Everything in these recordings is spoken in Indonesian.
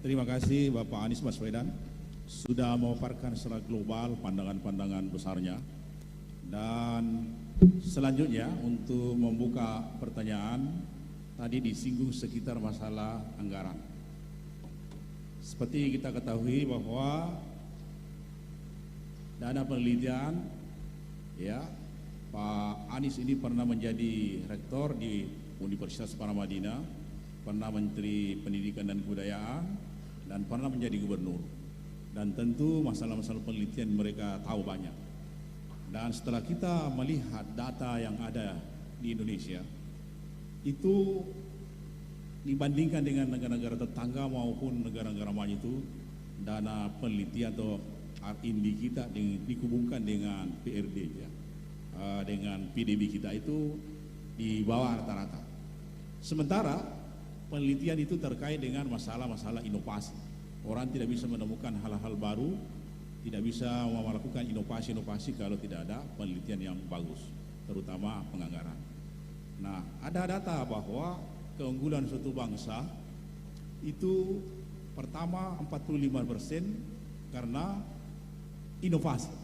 Terima kasih Bapak Anies Baswedan sudah memaparkan secara global pandangan-pandangan besarnya. Dan selanjutnya untuk membuka pertanyaan, tadi disinggung sekitar masalah anggaran. Seperti kita ketahui bahwa dana penelitian, ya, Pak Anies ini pernah menjadi rektor di Universitas Paramadina, pernah Menteri Pendidikan dan Kebudayaan, dan pernah menjadi gubernur. Dan tentu masalah-masalah penelitian mereka tahu banyak. Dan setelah kita melihat data yang ada di Indonesia, itu dibandingkan dengan negara-negara tetangga maupun negara-negara maju itu, dana penelitian atau R&D kita dihubungkan dengan PRD, ya, dengan PDB kita itu di bawah rata-rata. Sementara penelitian itu terkait dengan masalah-masalah inovasi. Orang tidak bisa menemukan hal-hal baru, tidak bisa melakukan inovasi-inovasi kalau tidak ada penelitian yang bagus, terutama penganggaran. Nah, ada data bahwa keunggulan suatu bangsa itu pertama 45% karena inovasi.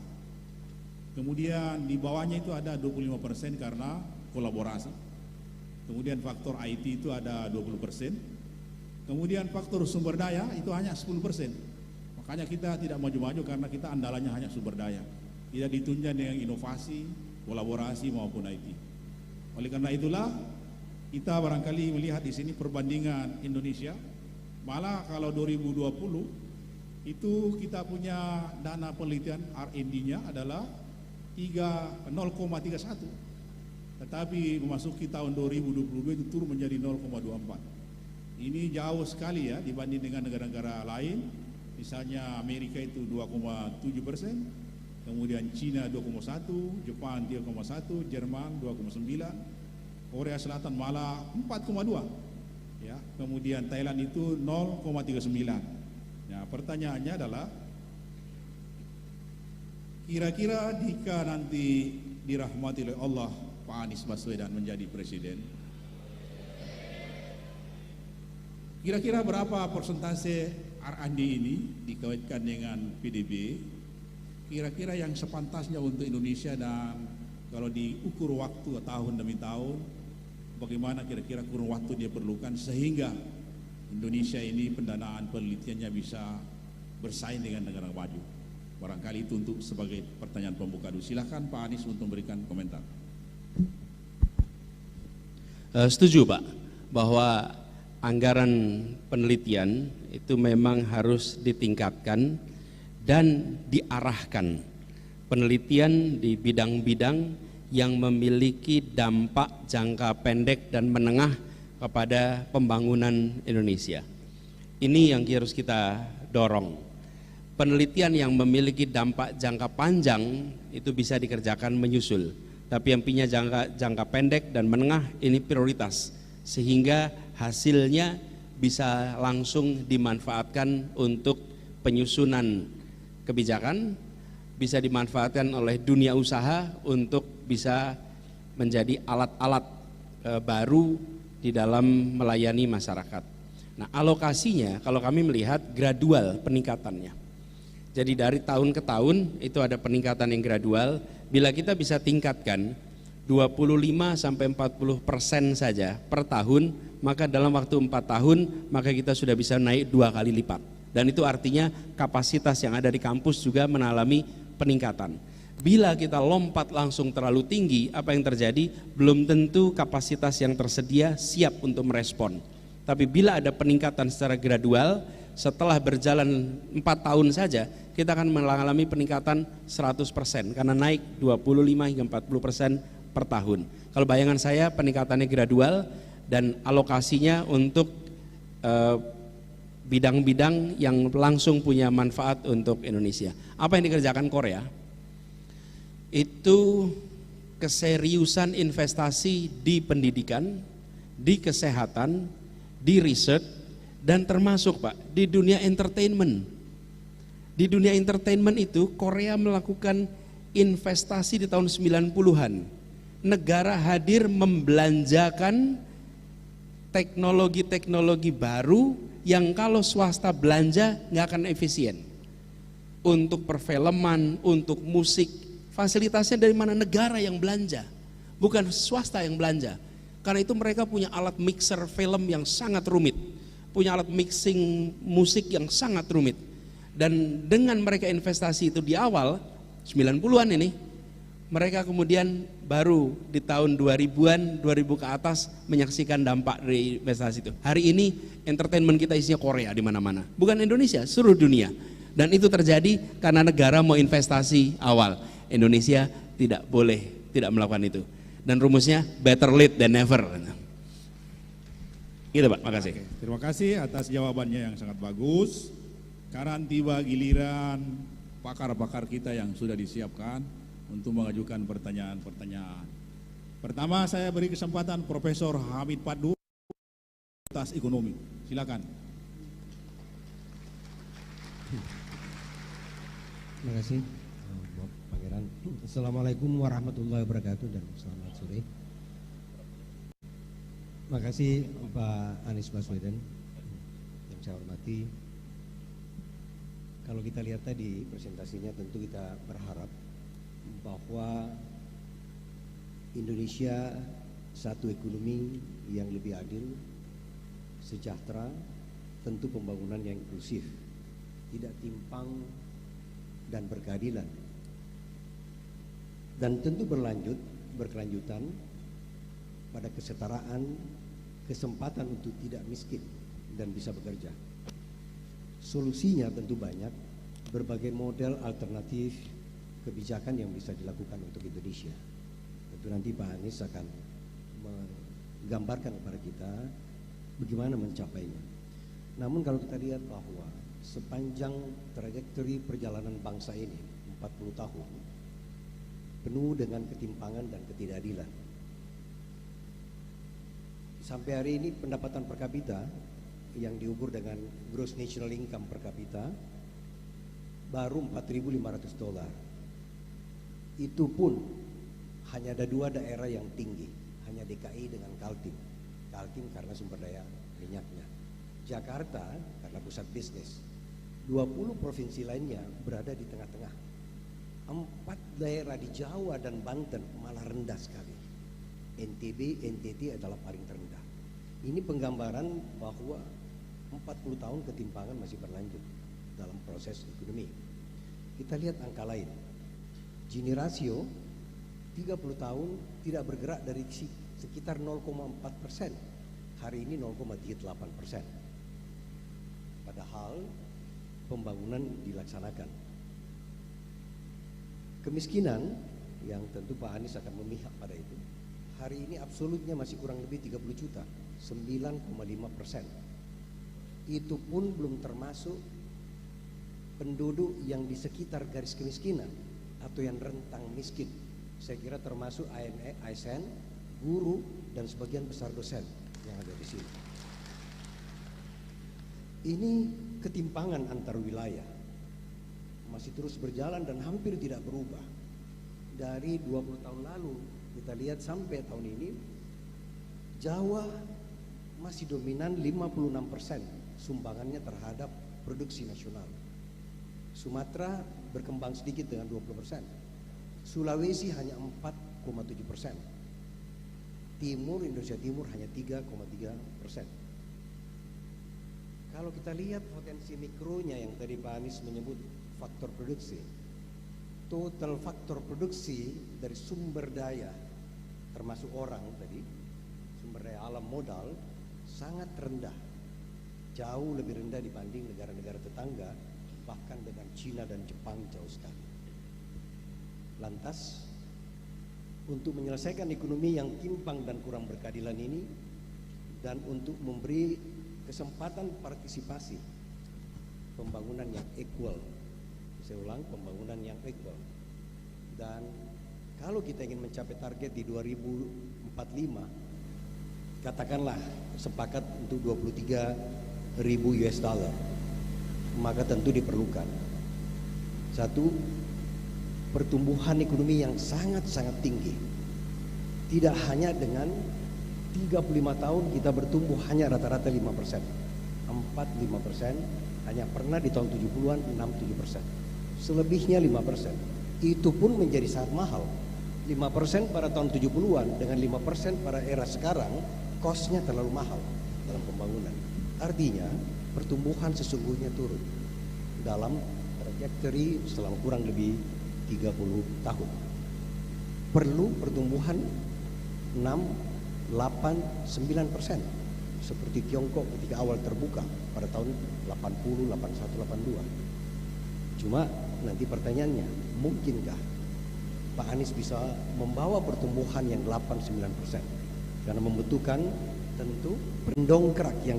Kemudian di bawahnya itu ada 25% karena kolaborasi. Kemudian faktor IT itu ada 20%. Kemudian faktor sumber daya itu hanya 10%. Makanya kita tidak maju-maju karena kita andalannya hanya sumber daya. Tidak ditunjang dengan inovasi, kolaborasi maupun IT. Oleh karena itulah kita barangkali melihat di sini perbandingan Indonesia. Malah kalau 2020 itu kita punya dana penelitian R&D-nya adalah 0,31. Tetapi memasuki tahun 2022 itu turun menjadi 0,24. Ini jauh sekali ya dibanding dengan negara-negara lain. Misalnya Amerika itu 2,7%, kemudian Cina 2,1%, Jepang 3,1%, Jerman 2,9%, Korea Selatan malah 4,2%. Ya, kemudian Thailand itu 0,39%. Nah, pertanyaannya adalah kira-kira jika nanti dirahmati oleh Allah Pak Anies Baswedan menjadi presiden, kira-kira berapa persentase R&D ini dikaitkan dengan PDB, kira-kira yang sepantasnya untuk Indonesia, dan kalau diukur waktu tahun demi tahun, bagaimana kira-kira kurun waktu dia perlukan sehingga Indonesia ini pendanaan penelitiannya bisa bersaing dengan negara maju. Barangkali itu untuk sebagai pertanyaan pembuka dulu. Silahkan Pak Anies untuk memberikan komentar. Setuju Pak, bahwa anggaran penelitian itu memang harus ditingkatkan dan diarahkan penelitian di bidang-bidang yang memiliki dampak jangka pendek dan menengah kepada pembangunan Indonesia. Ini yang harus kita dorong. Penelitian yang memiliki dampak jangka panjang itu bisa dikerjakan menyusul, tapi yang punya jangka pendek dan menengah ini prioritas, sehingga hasilnya bisa langsung dimanfaatkan untuk penyusunan kebijakan, bisa dimanfaatkan oleh dunia usaha untuk bisa menjadi alat-alat baru di dalam melayani masyarakat. Nah, alokasinya kalau kami melihat gradual peningkatannya. Jadi dari tahun ke tahun itu ada peningkatan yang gradual. Bila kita bisa tingkatkan 25-40% saja per tahun, maka dalam waktu 4 tahun maka kita sudah bisa naik 2 kali lipat. Dan itu artinya kapasitas yang ada di kampus juga mengalami peningkatan. Bila kita lompat langsung terlalu tinggi, apa yang terjadi? Belum tentu kapasitas yang tersedia siap untuk merespon. Tapi bila ada peningkatan secara gradual, setelah berjalan 4 tahun saja, kita akan mengalami peningkatan 100% karena naik 25 hingga 40% per tahun. Kalau bayangan saya peningkatannya gradual dan alokasinya untuk bidang-bidang yang langsung punya manfaat untuk Indonesia. Apa yang dikerjakan Korea? Itu keseriusan investasi di pendidikan, di kesehatan, di riset, dan termasuk Pak di dunia entertainment. Di dunia entertainment itu Korea melakukan investasi di tahun 90-an. Negara hadir membelanjakan teknologi-teknologi baru yang kalau swasta belanja nggak akan efisien. Untuk perfilman, untuk musik, fasilitasnya dari mana? Negara yang belanja, bukan swasta yang belanja. Karena itu mereka punya alat mixer film yang sangat rumit, punya alat mixing musik yang sangat rumit. Dan dengan mereka investasi itu di awal 90-an ini, mereka kemudian baru di tahun 2000-an, 2000 ke atas menyaksikan dampak dari investasi itu. Hari ini entertainment kita isinya Korea di mana-mana, bukan Indonesia, seluruh dunia. Dan itu terjadi karena negara mau investasi awal. Indonesia tidak boleh tidak melakukan itu. Dan rumusnya better late than never. Gitu Pak, makasih. Oke, terima kasih atas jawabannya yang sangat bagus. Sekarang tiba giliran pakar-pakar kita yang sudah disiapkan untuk mengajukan pertanyaan-pertanyaan. Pertama saya beri kesempatan Profesor Hamid Padu atas ekonomi. Silakan. Terima kasih Bapak Pangeran. Assalamualaikum warahmatullahi wabarakatuh dan selamat sore. Terima kasih Pak Anies Baswedan yang saya hormati. Kalau kita lihat tadi presentasinya, tentu kita berharap bahwa Indonesia satu ekonomi yang lebih adil, sejahtera, tentu pembangunan yang inklusif, tidak timpang dan berkeadilan, dan tentu berkelanjutan pada kesetaraan, kesempatan untuk tidak miskin dan bisa bekerja. Solusinya tentu banyak, berbagai model alternatif kebijakan yang bisa dilakukan untuk Indonesia. Tentu nanti Pak Anies akan menggambarkan kepada kita bagaimana mencapainya. Namun kalau kita lihat bahwa sepanjang trajektori perjalanan bangsa ini 40 tahun penuh dengan ketimpangan dan ketidakadilan. Sampai hari ini pendapatan per kapita yang diukur dengan gross national income per kapita baru $4.500. Itu pun hanya ada dua daerah yang tinggi, hanya DKI dengan Kaltim. Kaltim karena sumber daya minyaknya, Jakarta karena pusat bisnis. 20 provinsi lainnya berada di tengah-tengah. 4 daerah di Jawa dan Banten malah rendah sekali. NTB, NTT adalah paling terendah. Ini penggambaran bahwa 40 tahun ketimpangan masih berlanjut dalam proses ekonomi. Kita lihat angka lain. Gini rasio 30 tahun tidak bergerak dari sekitar 0,4%. Hari ini 0,38%. Padahal pembangunan dilaksanakan. Kemiskinan yang tentu Pak Anies akan memihak pada itu, hari ini absolutnya masih kurang lebih 30 juta, 9,5%. Itu pun belum termasuk penduduk yang di sekitar garis kemiskinan atau yang rentang miskin. Saya kira termasuk ASN, guru, dan sebagian besar dosen yang ada di sini. Ini ketimpangan antar wilayah masih terus berjalan dan hampir tidak berubah. Dari 20 tahun lalu kita lihat sampai tahun ini, Jawa masih dominan 56% sumbangannya terhadap produksi nasional. Sumatera berkembang sedikit dengan 20%. Sulawesi hanya 4,7%. Timur, Indonesia Timur hanya 3,3%. Kalau kita lihat potensi mikronya yang tadi Pak Anies menyebut faktor produksi, total faktor produksi dari sumber daya termasuk orang tadi, sumber daya alam modal sangat rendah, jauh lebih rendah dibanding negara-negara tetangga, bahkan dengan Cina dan Jepang jauh sekali. Lantas untuk menyelesaikan ekonomi yang timpang dan kurang berkeadilan ini, dan untuk memberi kesempatan partisipasi pembangunan yang equal, saya ulang, pembangunan yang equal. Dan kalau kita ingin mencapai target di 2045, katakanlah sepakat untuk 23.000 US dollar, maka tentu diperlukan satu, pertumbuhan ekonomi yang sangat-sangat tinggi. Tidak hanya dengan 35 tahun kita bertumbuh hanya rata-rata 5%, 4-5%, hanya pernah di tahun 70-an 6-7%. Selebihnya 5%. Itu pun menjadi sangat mahal. 5% pada tahun 70-an dengan 5% pada era sekarang, cost-nya terlalu mahal dalam pembangunan. Artinya pertumbuhan sesungguhnya turun dalam trajektori selama kurang lebih 30 tahun. Perlu pertumbuhan 6, 8, 9% seperti Tiongkok ketika awal terbuka pada tahun 80, 81, 82. Cuma nanti pertanyaannya, mungkinkah Pak Anies bisa membawa pertumbuhan yang 8-9%? Karena membutuhkan tentu pendongkrak yang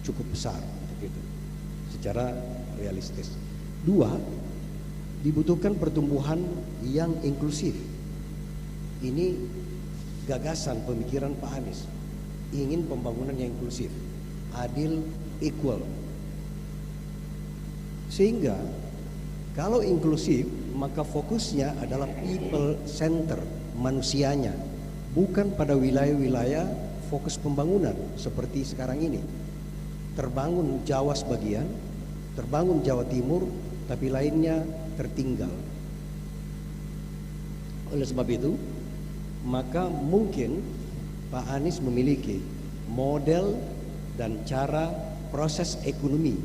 cukup besar gitu, secara realistis. 2, dibutuhkan pertumbuhan yang inklusif. Ini gagasan pemikiran Pak Anies, ingin pembangunan yang inklusif, adil, equal. Sehingga kalau inklusif, maka fokusnya adalah people center, manusianya, bukan pada wilayah-wilayah fokus pembangunan seperti sekarang ini. Terbangun Jawa sebagian, terbangun Jawa Timur, tapi lainnya tertinggal. Oleh sebab itu, maka mungkin Pak Anies memiliki model dan cara proses ekonomi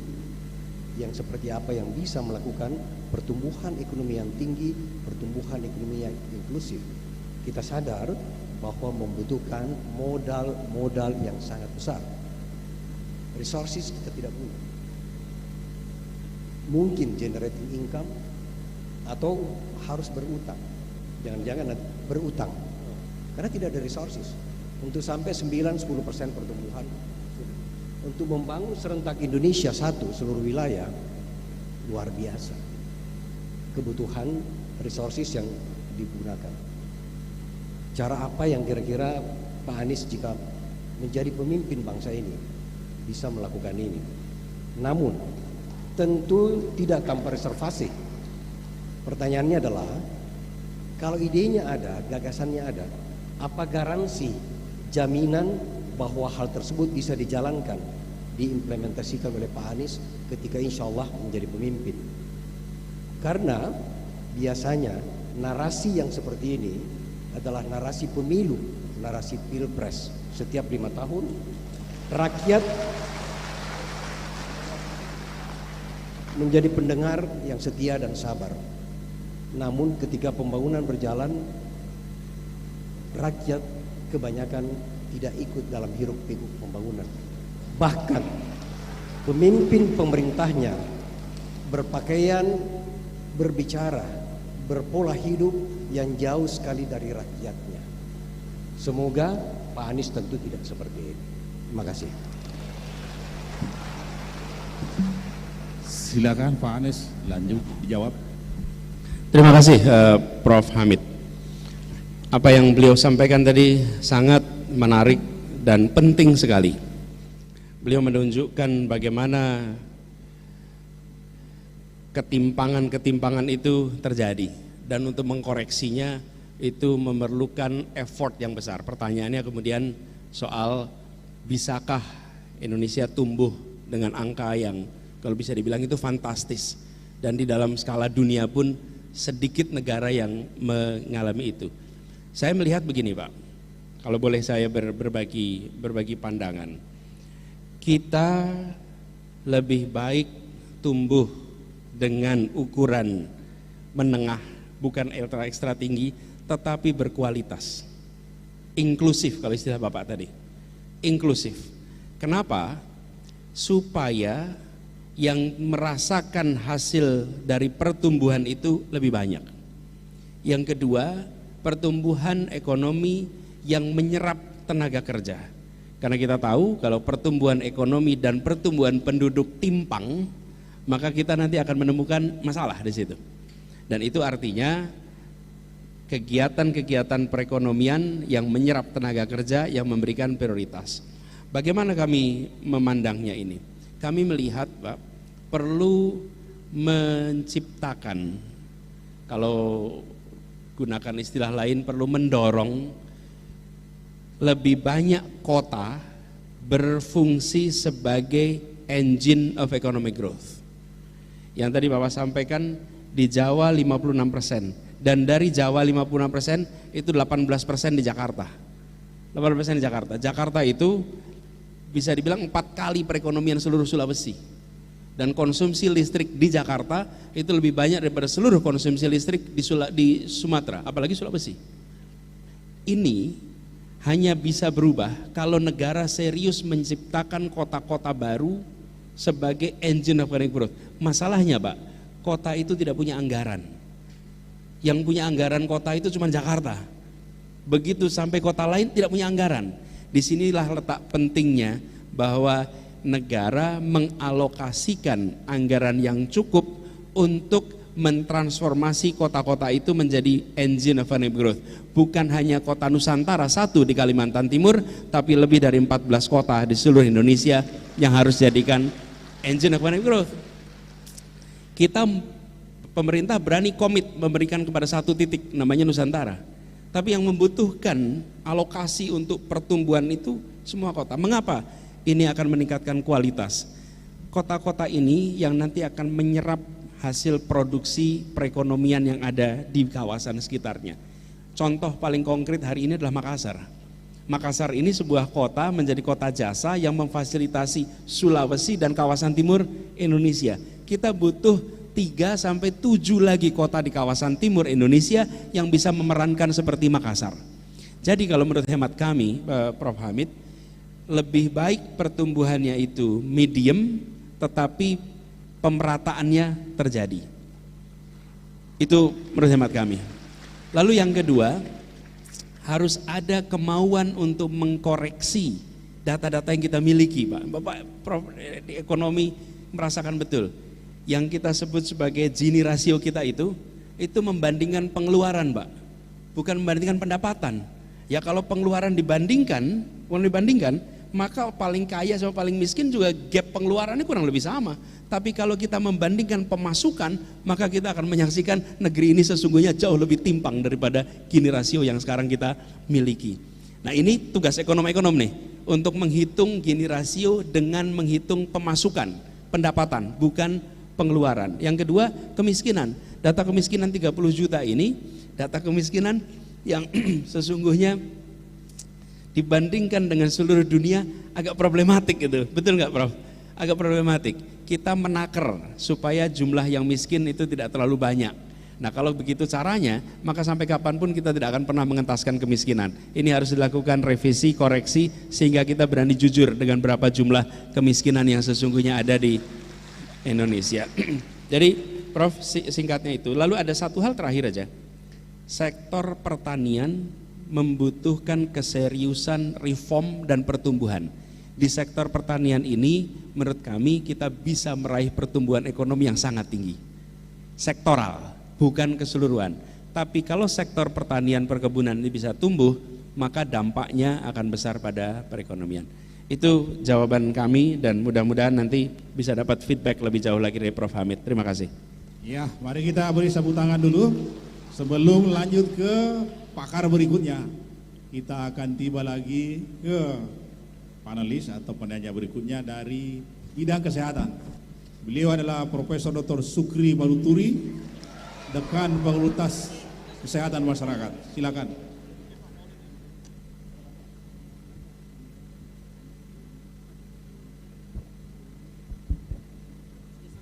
yang seperti apa yang bisa melakukan pertumbuhan ekonomi yang tinggi, pertumbuhan ekonomi yang inklusif. Kita sadar bahwa membutuhkan modal yang sangat besar. Resources kita tidak punya. Mungkin generating income atau harus berutang. Jangan-jangan berutang. Karena tidak ada resources. Untuk sampai 9-10% pertumbuhan, untuk membangun serentak Indonesia satu seluruh wilayah, luar biasa kebutuhan resources yang digunakan. Cara apa yang kira-kira Pak Anies jika menjadi pemimpin bangsa ini bisa melakukan ini? Namun tentu tidak tanpa reservasi. Pertanyaannya adalah, kalau idenya ada, gagasannya ada, apa garansi jaminan bahwa hal tersebut bisa dijalankan, diimplementasikan oleh Pak Anies ketika insya Allah menjadi pemimpin? Karena biasanya narasi yang seperti ini adalah narasi pemilu, narasi pilpres. Setiap 5 tahun rakyat menjadi pendengar yang setia dan sabar. Namun ketika pembangunan berjalan, rakyat kebanyakan tidak ikut dalam hiruk pikuk pembangunan. Bahkan pemimpin pemerintahnya berpakaian, berbicara, berpola hidup yang jauh sekali dari rakyatnya. Semoga Pak Anies tentu tidak seperti ini. Terima kasih. Silakan Pak Anies lanjut dijawab. Terima kasih Prof. Hamid. Apa yang beliau sampaikan tadi sangat menarik dan penting sekali. Beliau menunjukkan bagaimana ketimpangan-ketimpangan itu terjadi, dan untuk mengkoreksinya itu memerlukan effort yang besar. Pertanyaannya kemudian soal bisakah Indonesia tumbuh dengan angka yang kalau bisa dibilang itu fantastis, dan di dalam skala dunia pun sedikit negara yang mengalami itu. Saya melihat begini Pak, kalau boleh saya berbagi pandangan, kita lebih baik tumbuh dengan ukuran menengah, bukan ekstra tinggi, tetapi berkualitas, inklusif kalau istilah Bapak tadi, inklusif. Kenapa? Supaya yang merasakan hasil dari pertumbuhan itu lebih banyak. Yang kedua, pertumbuhan ekonomi yang menyerap tenaga kerja. Karena kita tahu kalau pertumbuhan ekonomi dan pertumbuhan penduduk timpang, maka kita nanti akan menemukan masalah di situ. Dan itu artinya kegiatan-kegiatan perekonomian yang menyerap tenaga kerja yang memberikan prioritas. Bagaimana kami memandangnya ini? Kami melihat Pak, perlu menciptakan, kalau gunakan istilah lain, perlu mendorong lebih banyak kota berfungsi sebagai engine of economic growth. Yang tadi Bapak sampaikan di Jawa 56%, dan dari Jawa 56% itu 18% di Jakarta. 18% di Jakarta. Jakarta itu bisa dibilang 4 kali perekonomian seluruh Sulawesi. Dan konsumsi listrik di Jakarta itu lebih banyak daripada seluruh konsumsi listrik di Sumatera, apalagi Sulawesi. Ini hanya bisa berubah kalau negara serius menciptakan kota-kota baru sebagai engine of economic growth. Masalahnya Pak, kota itu tidak punya anggaran. Yang punya anggaran kota itu cuma Jakarta. Begitu sampai kota lain tidak punya anggaran. Disinilah letak pentingnya bahwa negara mengalokasikan anggaran yang cukup untuk mentransformasi kota-kota itu menjadi engine of economic growth. Bukan hanya kota Nusantara satu di Kalimantan Timur, tapi lebih dari 14 kota di seluruh Indonesia yang harus jadikan engine of economic growth. Kita pemerintah berani komit memberikan kepada satu titik namanya Nusantara. Tapi yang membutuhkan alokasi untuk pertumbuhan itu semua kota. Mengapa? Ini akan meningkatkan kualitas. Kota-kota ini yang nanti akan menyerap hasil produksi perekonomian yang ada di kawasan sekitarnya. Contoh paling konkret hari ini adalah Makassar. Makassar ini sebuah kota menjadi kota jasa yang memfasilitasi Sulawesi dan kawasan timur Indonesia. Kita butuh 3 sampai 7 lagi kota di kawasan timur Indonesia yang bisa memerankan seperti Makassar. Jadi kalau menurut hemat kami, Prof. Hamid, lebih baik pertumbuhannya itu medium tetapi pemerataannya terjadi. Itu menurut hemat kami. Lalu yang kedua, harus ada kemauan untuk mengkoreksi data-data yang kita miliki, Pak. Bapak Prof di ekonomi merasakan betul. Yang kita sebut sebagai Gini rasio kita itu membandingkan pengeluaran, Pak. Bukan membandingkan pendapatan. Ya kalau pengeluaran dibandingkan, maka paling kaya sama paling miskin juga gap pengeluarannya kurang lebih sama. Tapi kalau kita membandingkan pemasukan, maka kita akan menyaksikan negeri ini sesungguhnya jauh lebih timpang daripada Gini rasio yang sekarang kita miliki. Nah ini tugas ekonom-ekonom nih, untuk menghitung Gini rasio dengan menghitung pemasukan, pendapatan, bukan pengeluaran. Yang kedua, kemiskinan. Data kemiskinan 30 juta ini, data kemiskinan yang sesungguhnya dibandingkan dengan seluruh dunia agak problematik gitu. Betul nggak Prof? Agak problematik. Kita menaker supaya jumlah yang miskin itu tidak terlalu banyak. Nah kalau begitu caranya, maka sampai kapanpun kita tidak akan pernah mengentaskan kemiskinan. Ini harus dilakukan revisi, koreksi, sehingga kita berani jujur dengan berapa jumlah kemiskinan yang sesungguhnya ada di Indonesia. Jadi Prof, singkatnya itu. Lalu ada satu hal terakhir aja. Sektor pertanian membutuhkan keseriusan reform dan pertumbuhan. Di sektor pertanian ini menurut kami kita bisa meraih pertumbuhan ekonomi yang sangat tinggi. Sektoral, bukan keseluruhan. Tapi kalau sektor pertanian perkebunan ini bisa tumbuh, maka dampaknya akan besar pada perekonomian. Itu jawaban kami dan mudah-mudahan nanti bisa dapat feedback lebih jauh lagi dari Prof. Hamid. Terima kasih. Ya, mari kita beri sapu tangan dulu sebelum lanjut ke pakar berikutnya. Kita akan tiba lagi ke panelis atau penanya berikutnya dari bidang kesehatan. Beliau adalah Profesor Dr. Sukri Baluturi, Dekan Fakultas Kesehatan Masyarakat. Silakan.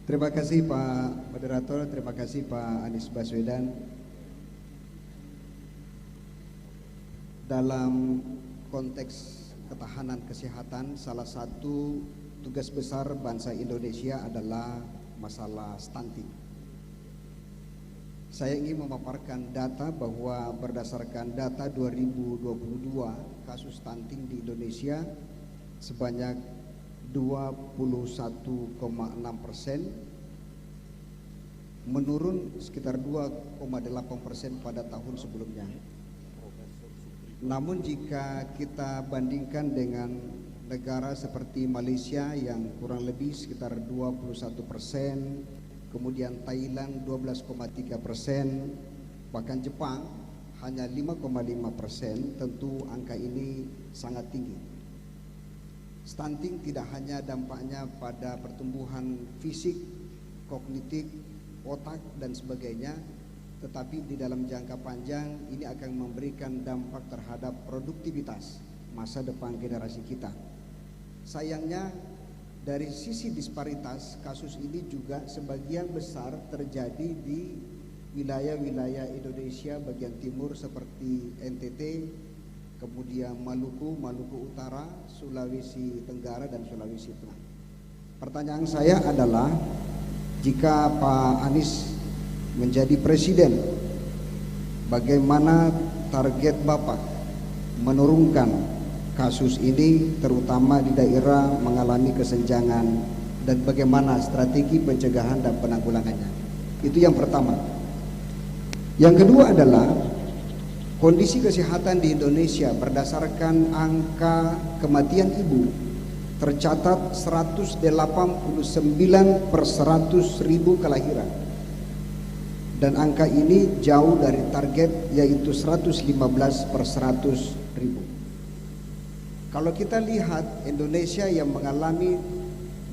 Terima kasih Pak Moderator, terima kasih Pak Anies Baswedan. Dalam konteks ketahanan kesehatan, salah satu tugas besar bangsa Indonesia adalah masalah stunting. Saya ingin memaparkan data bahwa berdasarkan data 2022, kasus stunting di Indonesia sebanyak 21,6%, menurun sekitar 2,8% pada tahun sebelumnya. Namun jika kita bandingkan dengan negara seperti Malaysia yang kurang lebih sekitar 21%, kemudian Thailand 12,3%, bahkan Jepang hanya 5,5%, tentu angka ini sangat tinggi. Stunting tidak hanya dampaknya pada pertumbuhan fisik, kognitif, otak dan sebagainya, tetapi di dalam jangka panjang ini akan memberikan dampak terhadap produktivitas masa depan generasi kita. Sayangnya dari sisi disparitas, kasus ini juga sebagian besar terjadi di wilayah-wilayah Indonesia bagian timur seperti NTT, kemudian Maluku, Maluku Utara, Sulawesi Tenggara dan Sulawesi Tengah. Pertanyaan saya adalah, jika Pak Anies menjadi presiden, bagaimana target Bapak menurunkan kasus ini terutama di daerah mengalami kesenjangan, dan bagaimana strategi pencegahan dan penanggulangannya? Itu yang pertama. Yang kedua adalah kondisi kesehatan di Indonesia berdasarkan angka kematian ibu tercatat 189 per 100.000 kelahiran, dan angka ini jauh dari target yaitu 115 per 100.000. Kalau kita lihat Indonesia yang mengalami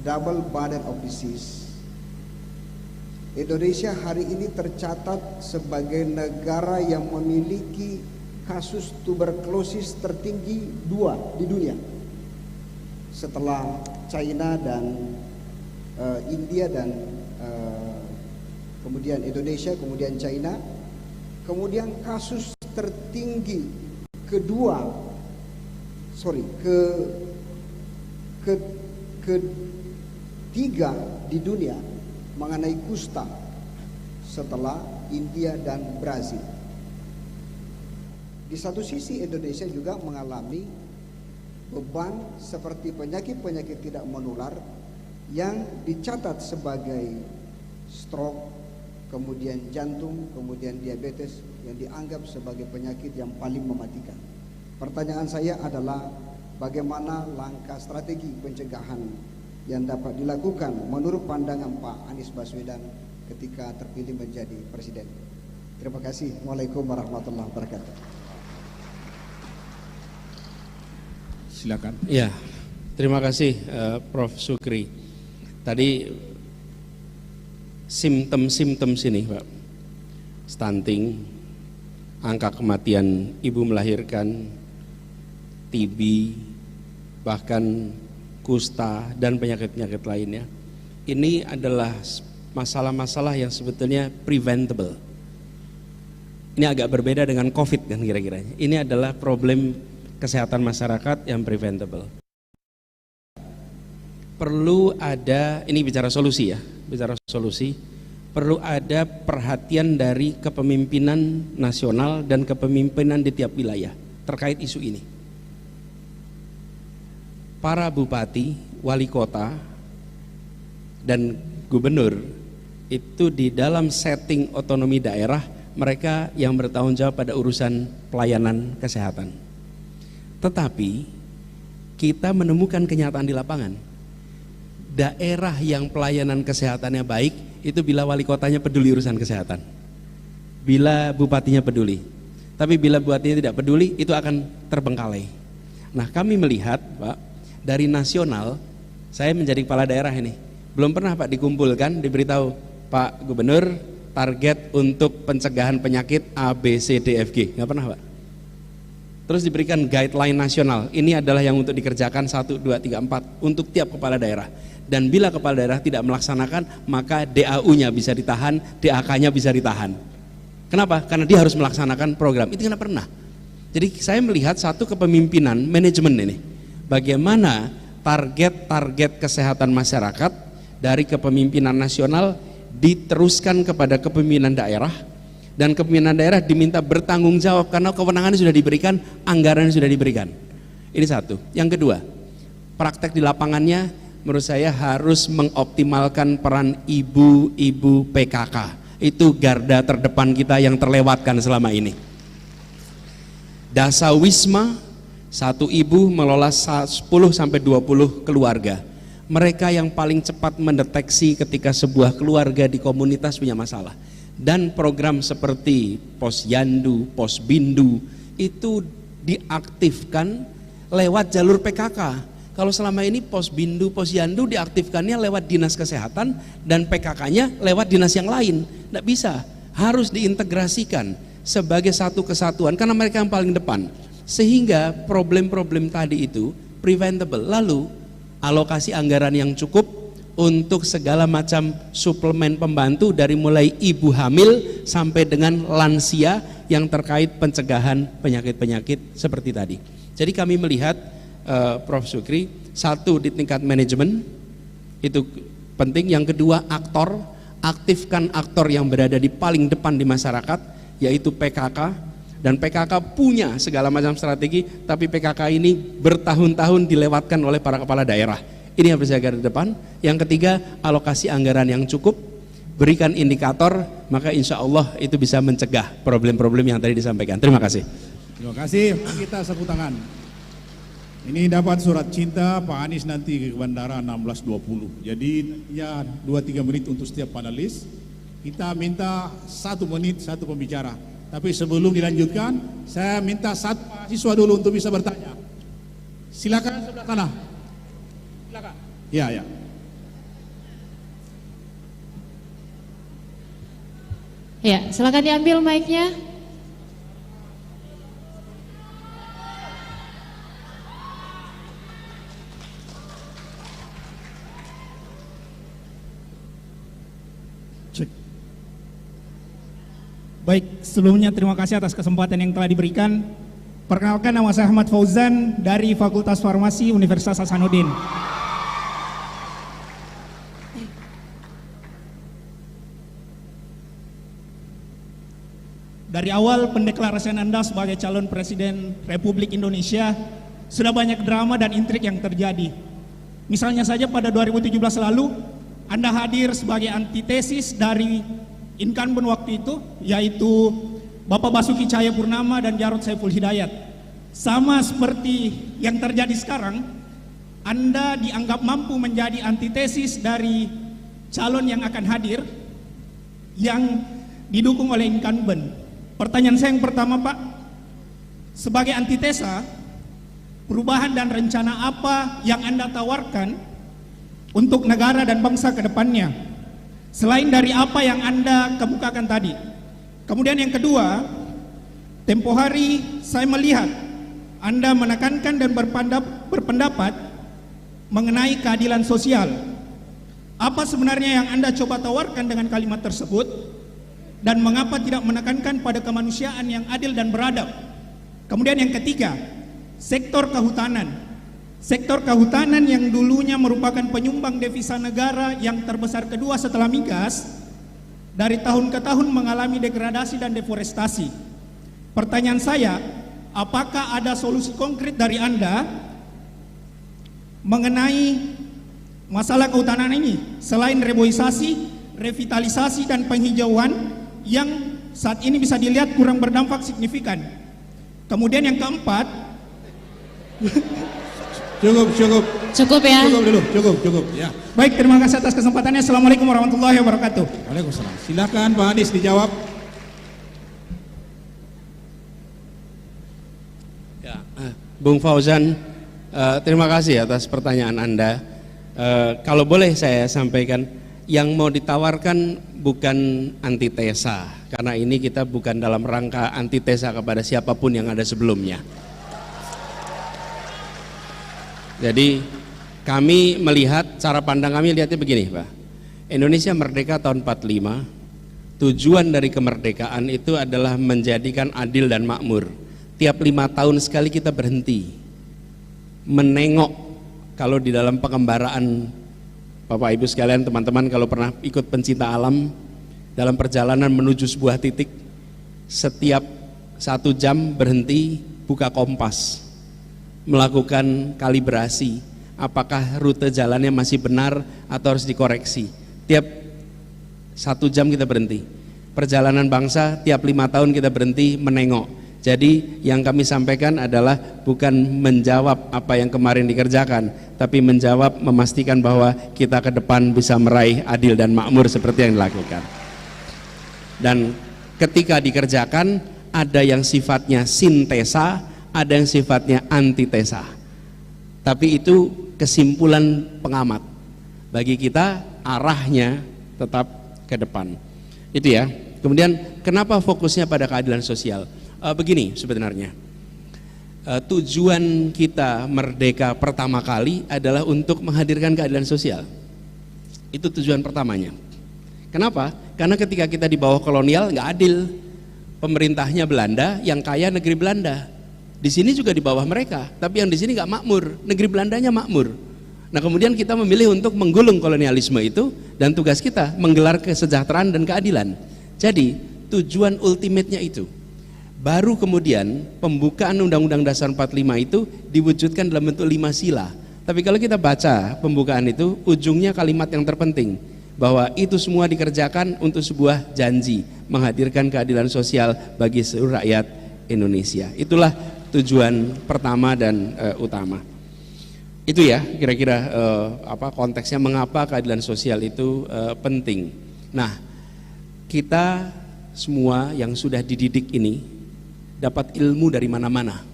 double burden of disease, Indonesia hari ini tercatat sebagai negara yang memiliki kasus tuberkulosis tertinggi 2 di dunia, setelah China dan India dan kemudian Indonesia, kemudian China. Kemudian kasus tertinggi ketiga di dunia mengenai kusta setelah India dan Brazil. Di satu sisi Indonesia juga mengalami beban seperti penyakit-penyakit tidak menular yang dicatat sebagai stroke, kemudian jantung, kemudian diabetes yang dianggap sebagai penyakit yang paling mematikan. Pertanyaan saya adalah, bagaimana langkah strategi pencegahan yang dapat dilakukan menurut pandangan Pak Anies Baswedan ketika terpilih menjadi presiden? Terima kasih. Waalaikumsalam warahmatullahi wabarakatuh. Silakan. Ya, terima kasih Prof. Sukri. Tadi simptom-simptom sini, Pak, stunting, angka kematian ibu melahirkan, TB, bahkan kusta dan penyakit-penyakit lainnya. Ini adalah masalah-masalah yang sebetulnya preventable. Ini agak berbeda dengan COVID kan kira-kira. Ini adalah problem kesehatan masyarakat yang preventable. Perlu ada, ini bicara solusi ya, bicara solusi, perlu ada perhatian dari kepemimpinan nasional dan kepemimpinan di tiap wilayah terkait isu ini. Para bupati, wali kota, dan gubernur itu di dalam setting otonomi daerah, mereka yang bertanggung jawab pada urusan pelayanan kesehatan. Tetapi kita menemukan kenyataan di lapangan. Daerah yang pelayanan kesehatannya baik itu bila wali kotanya peduli urusan kesehatan, bila bupatinya peduli. Tapi bila bupatinya tidak peduli, itu akan terbengkalai. Nah, kami melihat, Pak, dari nasional, saya menjadi kepala daerah ini, belum pernah Pak dikumpulkan, diberitahu, Pak Gubernur, target untuk pencegahan penyakit A, B, C, D, F, G. Nggak pernah, Pak. Terus diberikan guideline nasional, ini adalah yang untuk dikerjakan 1, 2, 3, 4 untuk tiap kepala daerah. Dan bila kepala daerah tidak melaksanakan, maka DAU-nya bisa ditahan, DAK-nya bisa ditahan. Kenapa? Karena dia harus melaksanakan program. Itu nggak pernah. Jadi saya melihat satu kepemimpinan manajemen ini. Bagaimana target-target kesehatan masyarakat dari kepemimpinan nasional diteruskan kepada kepemimpinan daerah, dan kepemimpinan daerah diminta bertanggung jawab karena kewenangannya sudah diberikan, anggarannya sudah diberikan. Ini satu. Yang kedua, praktek di lapangannya menurut saya harus mengoptimalkan peran ibu-ibu PKK. Itu garda terdepan kita yang terlewatkan selama ini. Dasawisma, satu ibu mengelola 10-20 keluarga. Mereka yang paling cepat mendeteksi ketika sebuah keluarga di komunitas punya masalah. Dan program seperti Posyandu, Posbindu itu diaktifkan lewat jalur PKK. Kalau selama ini Posbindu, Posyandu diaktifkannya lewat dinas kesehatan dan PKK-nya lewat dinas yang lain. Tidak bisa, harus diintegrasikan sebagai satu kesatuan karena mereka yang paling depan. Sehingga problem-problem tadi itu preventable. Lalu alokasi anggaran yang cukup untuk segala macam suplemen pembantu dari mulai ibu hamil sampai dengan lansia yang terkait pencegahan penyakit-penyakit seperti tadi. Jadi kami melihat Prof. Sukri, satu di tingkat manajemen itu penting, yang kedua aktor, aktifkan aktor yang berada di paling depan di masyarakat yaitu PKK, dan PKK punya segala macam strategi, tapi PKK ini bertahun-tahun dilewatkan oleh para kepala daerah. Ini yang berjaga di depan. Yang ketiga, alokasi anggaran yang cukup, berikan indikator, maka insya Allah itu bisa mencegah problem-problem yang tadi disampaikan. Terima kasih. Terima kasih, kita sapu tangan. Ini dapat surat cinta Pak Anies nanti ke bandara 16.20. Jadi ya 2-3 menit untuk setiap panelis. Kita minta 1 menit satu pembicara. Tapi sebelum dilanjutkan, saya minta satu mahasiswa dulu untuk bisa bertanya. Silakan sebelah sana. Silakan. Ya. Ya, silakan diambil mic-nya. Baik, sebelumnya terima kasih atas kesempatan yang telah diberikan. Perkenalkan, nama saya Ahmad Fauzan dari Fakultas Farmasi Universitas Hasanuddin. Dari awal pendeklarasian Anda sebagai calon Presiden Republik Indonesia, sudah banyak drama dan intrik yang terjadi. Misalnya saja pada 2017 lalu, Anda hadir sebagai antitesis dari incumbent waktu itu, yaitu Bapak Basuki Cahayapurnama dan Jarod Saiful Hidayat. Sama seperti yang terjadi sekarang, Anda dianggap mampu menjadi antitesis dari calon yang akan hadir yang didukung oleh incumbent. Pertanyaan saya yang pertama, Pak, sebagai antitesa, perubahan dan rencana apa yang Anda tawarkan untuk negara dan bangsa ke depannya, selain dari apa yang Anda kemukakan tadi? Kemudian yang kedua, tempo hari saya melihat Anda menekankan dan berpendapat mengenai keadilan sosial. Apa sebenarnya yang Anda coba tawarkan dengan kalimat tersebut? Dan mengapa tidak menekankan pada kemanusiaan yang adil dan beradab? Kemudian yang ketiga, sektor kehutanan. Sektor kehutanan yang dulunya merupakan penyumbang devisa negara yang terbesar kedua setelah migas, dari tahun ke tahun mengalami degradasi dan deforestasi. Pertanyaan saya, apakah ada solusi konkret dari Anda mengenai masalah kehutanan ini, selain reboisasi, revitalisasi dan penghijauan yang saat ini bisa dilihat kurang berdampak signifikan? Kemudian yang keempat, Cukup ya. Cukup ya. baik, terima kasih atas kesempatannya. Assalamualaikum warahmatullahi wabarakatuh. Waalaikumsalam. Silakan Pak Anies dijawab. Ya, Bung Fauzan, terima kasih atas pertanyaan Anda. Kalau boleh saya sampaikan, yang mau ditawarkan bukan antitesa, karena ini kita bukan dalam rangka antitesa kepada siapapun yang ada sebelumnya. Jadi kami melihat, cara pandang kami lihatnya begini, Pak. Indonesia merdeka tahun 45. Tujuan dari kemerdekaan itu adalah menjadikan adil dan makmur. Tiap 5 tahun sekali kita berhenti menengok. Kalau di dalam pengembaraan, Bapak Ibu sekalian, teman-teman kalau pernah ikut pencinta alam, dalam perjalanan menuju sebuah titik, setiap 1 jam berhenti, buka kompas, melakukan kalibrasi, apakah rute jalannya masih benar atau harus dikoreksi. Tiap 1 jam kita berhenti. Perjalanan bangsa tiap 5 tahun kita berhenti menengok. Jadi yang kami sampaikan adalah bukan menjawab apa yang kemarin dikerjakan, tapi menjawab, memastikan bahwa kita ke depan bisa meraih adil dan makmur seperti yang dilakukan. Dan ketika dikerjakan, ada yang sifatnya sintesa, ada yang sifatnya antitesa. Tapi itu kesimpulan pengamat. Bagi kita arahnya tetap ke depan. Itu ya. Kemudian kenapa fokusnya pada keadilan sosial? Begini sebenarnya. Tujuan kita merdeka pertama kali adalah untuk menghadirkan keadilan sosial. Itu tujuan pertamanya. Kenapa? Karena ketika kita di bawah kolonial nggak adil. Pemerintahnya Belanda, yang kaya negeri Belanda. Di sini juga di bawah mereka, tapi yang di sini nggak makmur, negeri Belandanya makmur. Nah kemudian kita memilih untuk menggulung kolonialisme itu, dan tugas kita menggelar kesejahteraan dan keadilan. Jadi tujuan ultimate-nya itu. Baru kemudian pembukaan Undang-Undang Dasar 45 itu diwujudkan dalam bentuk 5 sila. Tapi kalau kita baca pembukaan itu, ujungnya kalimat yang terpenting, bahwa itu semua dikerjakan untuk sebuah janji menghadirkan keadilan sosial bagi seluruh rakyat Indonesia. Itulah tujuan pertama dan utama. Itu ya kira-kira konteksnya mengapa keadilan sosial itu penting. Nah, kita semua yang sudah dididik ini dapat ilmu dari mana-mana.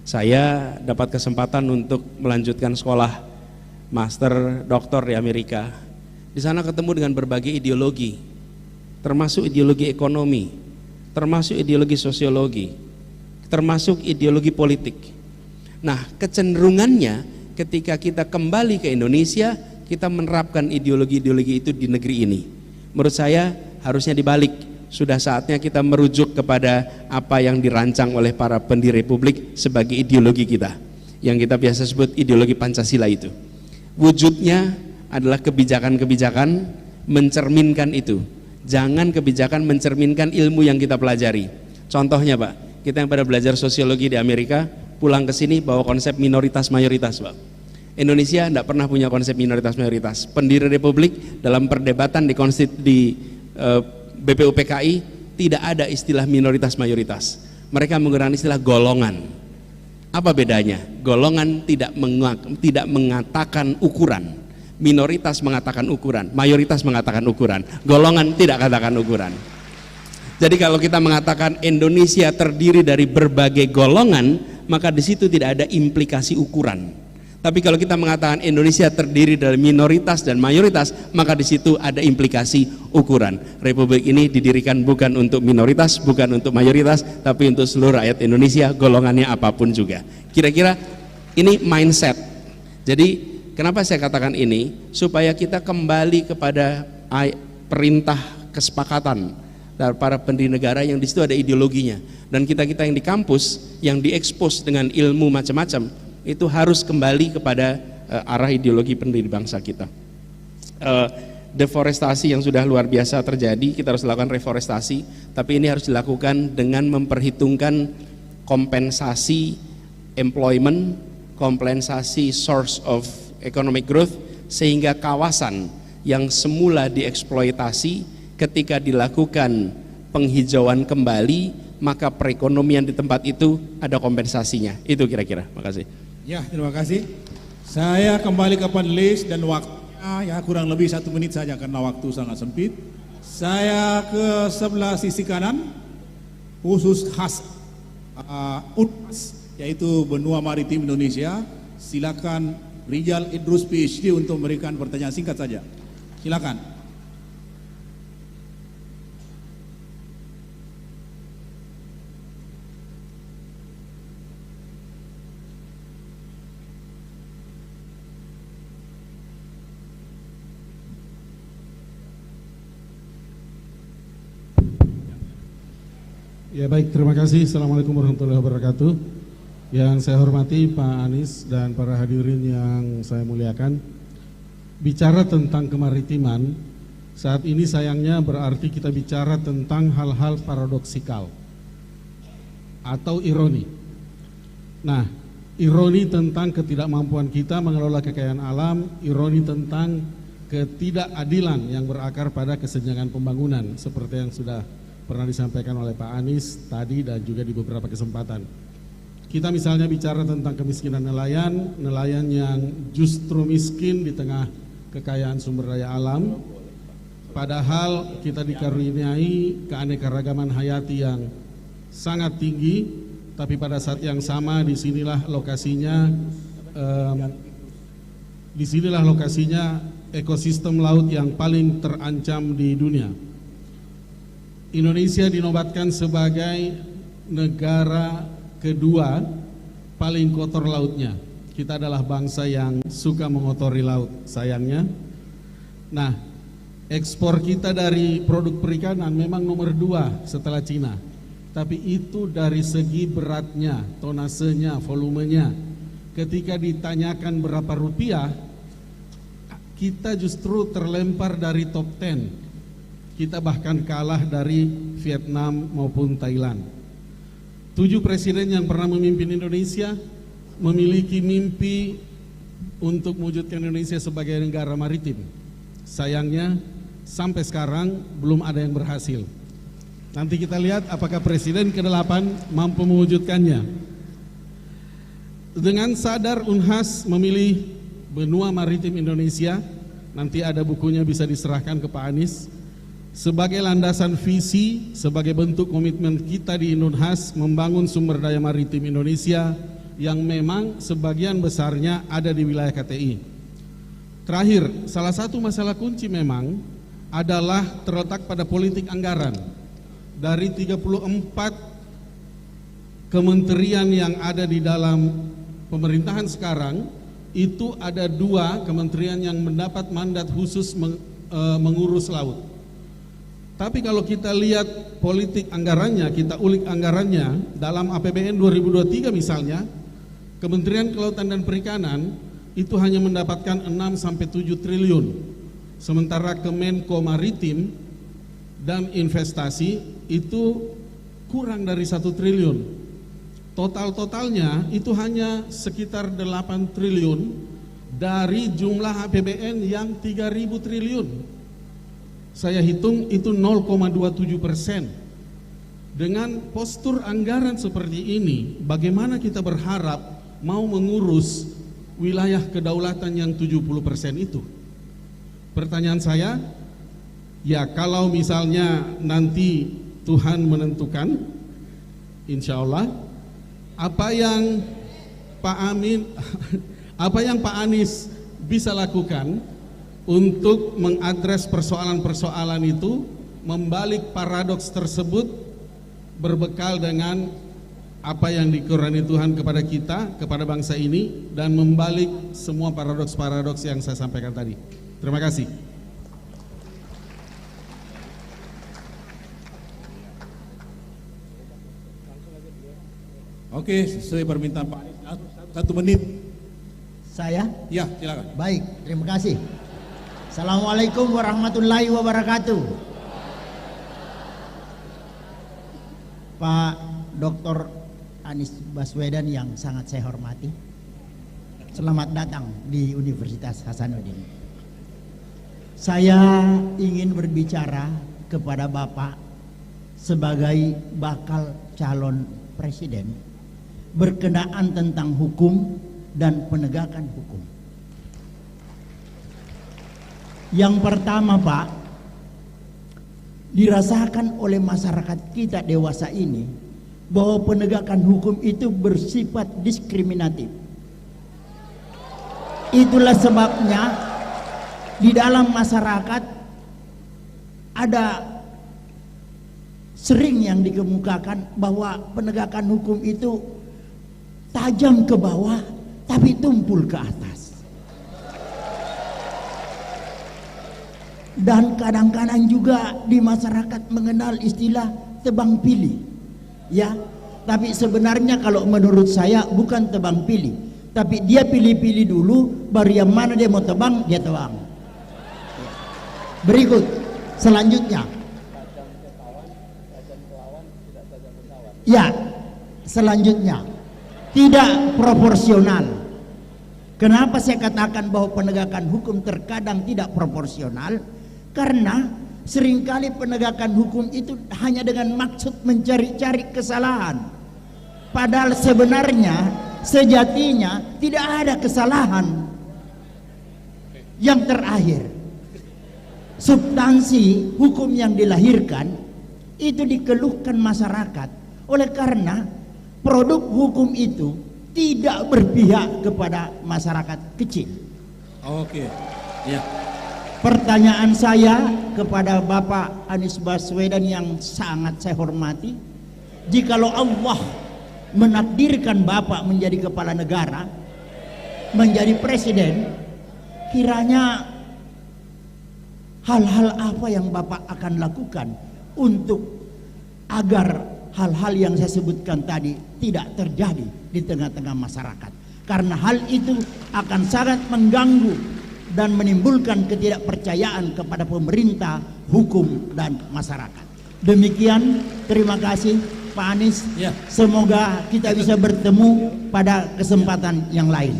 Saya dapat kesempatan untuk melanjutkan sekolah master, doktor di Amerika. Di sana ketemu dengan berbagai ideologi, termasuk ideologi ekonomi, termasuk ideologi sosiologi, termasuk ideologi politik. Nah, kecenderungannya ketika kita kembali ke Indonesia, kita menerapkan ideologi-ideologi itu di negeri ini. Menurut saya harusnya dibalik. Sudah saatnya kita merujuk kepada apa yang dirancang oleh para pendiri Republik sebagai ideologi kita, yang kita biasa sebut ideologi Pancasila itu. Wujudnya adalah kebijakan-kebijakan mencerminkan itu. Jangan kebijakan mencerminkan ilmu yang kita pelajari. Contohnya Pak, kita yang pada belajar sosiologi di Amerika, pulang ke sini bawa konsep minoritas mayoritas Pak. Indonesia tidak pernah punya konsep minoritas mayoritas. Pendiri Republik dalam perdebatan di BPUPKI tidak ada istilah minoritas mayoritas. Mereka menggunakan istilah golongan. Apa bedanya? Golongan tidak mengatakan ukuran. Minoritas mengatakan ukuran, mayoritas mengatakan ukuran, golongan tidak katakan ukuran. Jadi kalau kita mengatakan Indonesia terdiri dari berbagai golongan, maka di situ tidak ada implikasi ukuran. Tapi kalau kita mengatakan Indonesia terdiri dari minoritas dan mayoritas, maka di situ ada implikasi ukuran. Republik ini didirikan bukan untuk minoritas, bukan untuk mayoritas, tapi untuk seluruh rakyat Indonesia, golongannya apapun juga. Kira-kira ini mindset. Jadi kenapa saya katakan ini? Supaya kita kembali kepada perintah kesepakatan dari para pendiri negara yang di situ ada ideologinya. Dan kita-kita yang di kampus yang diekspos dengan ilmu macam-macam itu harus kembali kepada arah ideologi pendiri bangsa kita. Deforestasi yang sudah luar biasa terjadi, kita harus lakukan reforestasi, tapi ini harus dilakukan dengan memperhitungkan kompensasi employment, kompensasi source of economic growth, sehingga kawasan yang semula dieksploitasi ketika dilakukan penghijauan kembali, maka perekonomian di tempat itu ada kompensasinya. Itu kira-kira. Makasih. Ya, terima kasih. Saya kembali ke panelis dan waktunya ya kurang lebih 1 menit saja karena waktu sangat sempit. Saya ke sebelah sisi kanan, khusus khas UNMAS, yaitu Benua Maritim Indonesia. Silakan Rijal Idrus PhD untuk memberikan pertanyaan singkat saja. Silakan. Ya baik, terima kasih. Assalamualaikum warahmatullahi wabarakatuh. Yang saya hormati Pak Anies dan para hadirin yang saya muliakan. Bicara tentang kemaritiman, saat ini sayangnya berarti kita bicara tentang hal-hal paradoksikal atau ironi. Nah, ironi tentang ketidakmampuan kita mengelola kekayaan alam, ironi tentang ketidakadilan yang berakar pada kesenjangan pembangunan seperti yang sudah pernah disampaikan oleh Pak Anies tadi dan juga di beberapa kesempatan. Kita misalnya bicara tentang kemiskinan nelayan, nelayan yang justru miskin di tengah kekayaan sumber daya alam, padahal kita dikaruniai keanekaragaman hayati yang sangat tinggi, tapi pada saat yang sama disinilah lokasinya disinilah lokasinya ekosistem laut yang paling terancam di dunia. Indonesia dinobatkan sebagai negara kedua paling kotor lautnya. Kita adalah bangsa yang suka mengotori laut, sayangnya. Nah, ekspor kita dari produk perikanan memang nomor 2 setelah Cina. Tapi itu dari segi beratnya, tonasenya, volumenya. Ketika ditanyakan berapa rupiah, kita justru terlempar dari top 10. Kita bahkan kalah dari Vietnam maupun Thailand. 7 presiden yang pernah memimpin Indonesia memiliki mimpi untuk mewujudkan Indonesia sebagai negara maritim. Sayangnya sampai sekarang belum ada yang berhasil. Nanti kita lihat apakah presiden ke-8 mampu mewujudkannya. Dengan sadar Unhas memilih benua maritim Indonesia, nanti ada bukunya bisa diserahkan ke Pak Anies, sebagai landasan visi, sebagai bentuk komitmen kita di Unhas membangun sumber daya maritim Indonesia yang memang sebagian besarnya ada di wilayah KTI. Terakhir, salah satu masalah kunci memang adalah terletak pada politik anggaran. Dari 34 kementerian yang ada di dalam pemerintahan sekarang, itu ada 2 kementerian yang mendapat mandat khusus mengurus laut. Tapi kalau kita lihat politik anggarannya, kita ulik anggarannya dalam APBN 2023 misalnya, Kementerian Kelautan dan Perikanan itu hanya mendapatkan 6-7 triliun. Sementara Kemenko Maritim dan Investasi itu kurang dari 1 triliun. Totalnya itu hanya sekitar 8 triliun dari jumlah APBN yang 3.000 triliun. Saya hitung itu 0,27%. Dengan postur anggaran seperti ini, bagaimana kita berharap mau mengurus wilayah kedaulatan yang 70% itu? Pertanyaan saya, ya kalau misalnya nanti Tuhan menentukan, insya Allah, apa yang Pak Anies bisa lakukan untuk mengadres persoalan-persoalan itu, membalik paradoks tersebut berbekal dengan apa yang dikurani Tuhan kepada kita, kepada bangsa ini, dan membalik semua paradoks-paradoks yang saya sampaikan tadi. Terima kasih. Oke, sesuai permintaan Pak Anies, 1 menit. Saya? Ya, silakan. Baik, terima kasih. Assalamualaikum warahmatullahi wabarakatuh. Pak Dr. Anies Baswedan yang sangat saya hormati, selamat datang di Universitas Hasanuddin. Saya ingin berbicara kepada Bapak sebagai bakal calon presiden berkenaan tentang hukum dan penegakan hukum. Yang pertama, Pak, dirasakan oleh masyarakat kita dewasa ini bahwa penegakan hukum itu bersifat diskriminatif. Itulah sebabnya di dalam masyarakat ada sering yang dikemukakan bahwa penegakan hukum itu tajam ke bawah tapi tumpul ke atas. Dan kadang-kadang juga di masyarakat mengenal istilah tebang pilih, ya. Tapi sebenarnya kalau menurut saya bukan tebang pilih, tapi dia pilih-pilih dulu, baru yang mana dia mau tebang, dia tebang. Berikut selanjutnya, ya, selanjutnya tidak proporsional. Kenapa saya katakan bahwa penegakan hukum terkadang tidak proporsional? Karena seringkali penegakan hukum itu hanya dengan maksud mencari-cari kesalahan, padahal sebenarnya sejatinya tidak ada kesalahan. Yang terakhir, substansi hukum yang dilahirkan itu dikeluhkan masyarakat oleh karena produk hukum itu tidak berpihak kepada masyarakat kecil. Oke. Ya. Pertanyaan saya kepada Bapak Anies Baswedan yang sangat saya hormati, jikalau Allah menakdirkan Bapak menjadi kepala negara, menjadi presiden, kiranya hal-hal apa yang Bapak akan lakukan untuk agar hal-hal yang saya sebutkan tadi tidak terjadi di tengah-tengah masyarakat, karena hal itu akan sangat mengganggu dan menimbulkan ketidakpercayaan kepada pemerintah, hukum, dan masyarakat. Demikian, terima kasih Pak Anies. Ya. Semoga kita bisa bertemu pada kesempatan yang lain.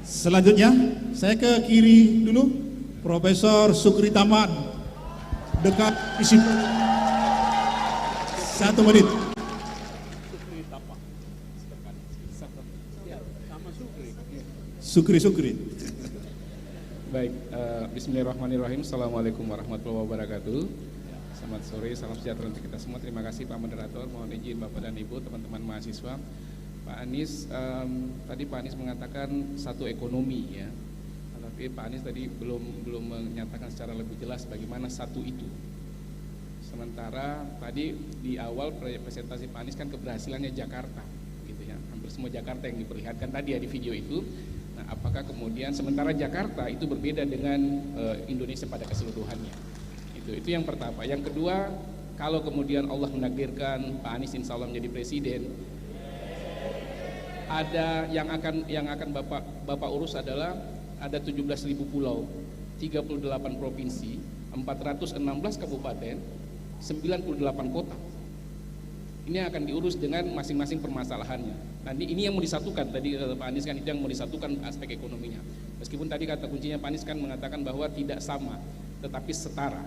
Selanjutnya, saya ke kiri dulu, Profesor Sukri Taman, dekat isi 1 menit. Sukri. Baik, bismillahirrahmanirrahim. Assalamualaikum warahmatullahi wabarakatuh. Selamat sore, salam sejahtera untuk kita semua. Terima kasih Pak Moderator. Mohon izin Bapak dan Ibu, teman-teman mahasiswa. Pak Anies, tadi Pak Anies mengatakan satu ekonomi ya. Tapi Pak Anies tadi belum menyatakan secara lebih jelas bagaimana satu itu. Sementara tadi di awal presentasi Pak Anies kan keberhasilannya Jakarta, gitu ya. Hampir semua Jakarta yang diperlihatkan tadi ya di video itu. Nah, apakah kemudian sementara Jakarta itu berbeda dengan Indonesia pada keseluruhannya? Itu yang pertama. Yang kedua, kalau kemudian Allah menakdirkan Pak Anies insya Allah menjadi presiden, ada yang akan Bapak urus adalah ada 17.000 pulau, 38 provinsi, 416 kabupaten, 98 kota. Ini akan diurus dengan masing-masing permasalahannya. Nanti ini yang mau disatukan, tadi Pak Anies kan itu yang mau disatukan aspek ekonominya. Meskipun tadi kata kuncinya Pak Anies kan mengatakan bahwa tidak sama, tetapi setara.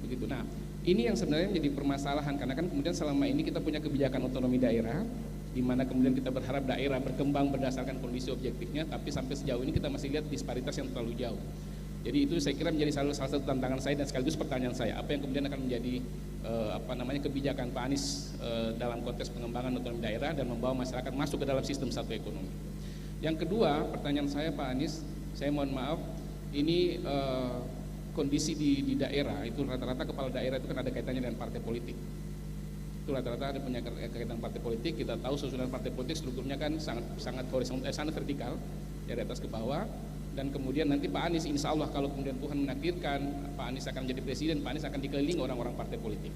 Begitu. Nah, ini yang sebenarnya menjadi permasalahan karena kan kemudian selama ini kita punya kebijakan otonomi daerah, di mana kemudian kita berharap daerah berkembang berdasarkan kondisi objektifnya, tapi sampai sejauh ini kita masih lihat disparitas yang terlalu jauh. Jadi itu saya kira menjadi salah satu tantangan saya dan sekaligus pertanyaan saya, apa yang kemudian akan menjadi kebijakan Pak Anies dalam konteks pengembangan otonomi daerah dan membawa masyarakat masuk ke dalam sistem satu ekonomi. Yang kedua, pertanyaan saya Pak Anies, saya mohon maaf, ini kondisi di daerah itu rata-rata kepala daerah itu kan ada kaitannya dengan partai politik. Itu rata-rata ada punya kaitan partai politik. Kita tahu susunan partai politik strukturnya kan sangat horizontal, sangat vertikal dari atas ke bawah. Dan kemudian nanti Pak Anies insya Allah kalau kemudian Tuhan menakdirkan Pak Anies akan menjadi presiden, Pak Anies akan dikelilingi orang-orang partai politik,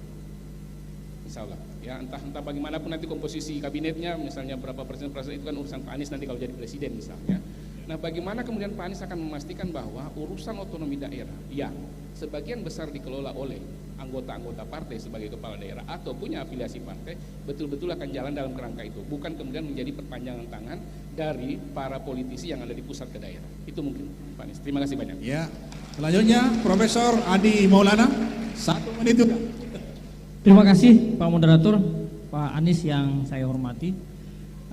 insya Allah ya, entah bagaimanapun nanti komposisi kabinetnya, misalnya berapa persen itu kan urusan Pak Anies nanti kalau jadi presiden misalnya. Nah, bagaimana kemudian Pak Anies akan memastikan bahwa urusan otonomi daerah yang sebagian besar dikelola oleh anggota-anggota partai sebagai kepala daerah atau punya afiliasi partai betul-betul akan jalan dalam kerangka itu, bukan kemudian menjadi perpanjangan tangan dari para politisi yang ada di pusat ke daerah. Itu mungkin Pak Anies. Terima kasih banyak. Ya. Selanjutnya Profesor Adi Maulana, 1 menit juga. Terima kasih Pak Moderator, Pak Anies yang saya hormati.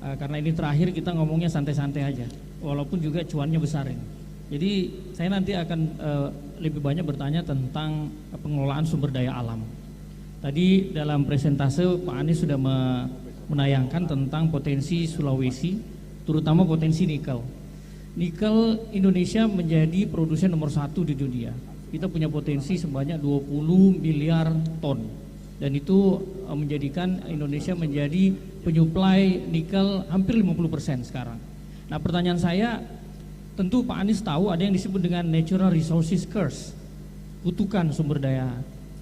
Karena ini terakhir kita ngomongnya santai-santai aja, walaupun juga cuannya besar ini. Jadi saya nanti akan lebih banyak bertanya tentang pengelolaan sumber daya alam. Tadi dalam presentase Pak Anies sudah menayangkan tentang potensi Sulawesi, terutama potensi nikel. Nikel Indonesia menjadi produsen nomor 1 di dunia. Kita punya potensi sebanyak 20 miliar ton. Dan itu menjadikan Indonesia menjadi penyuplai nikel hampir 50% sekarang. Nah, pertanyaan saya, tentu Pak Anies tahu ada yang disebut dengan natural resources curse, kutukan sumber daya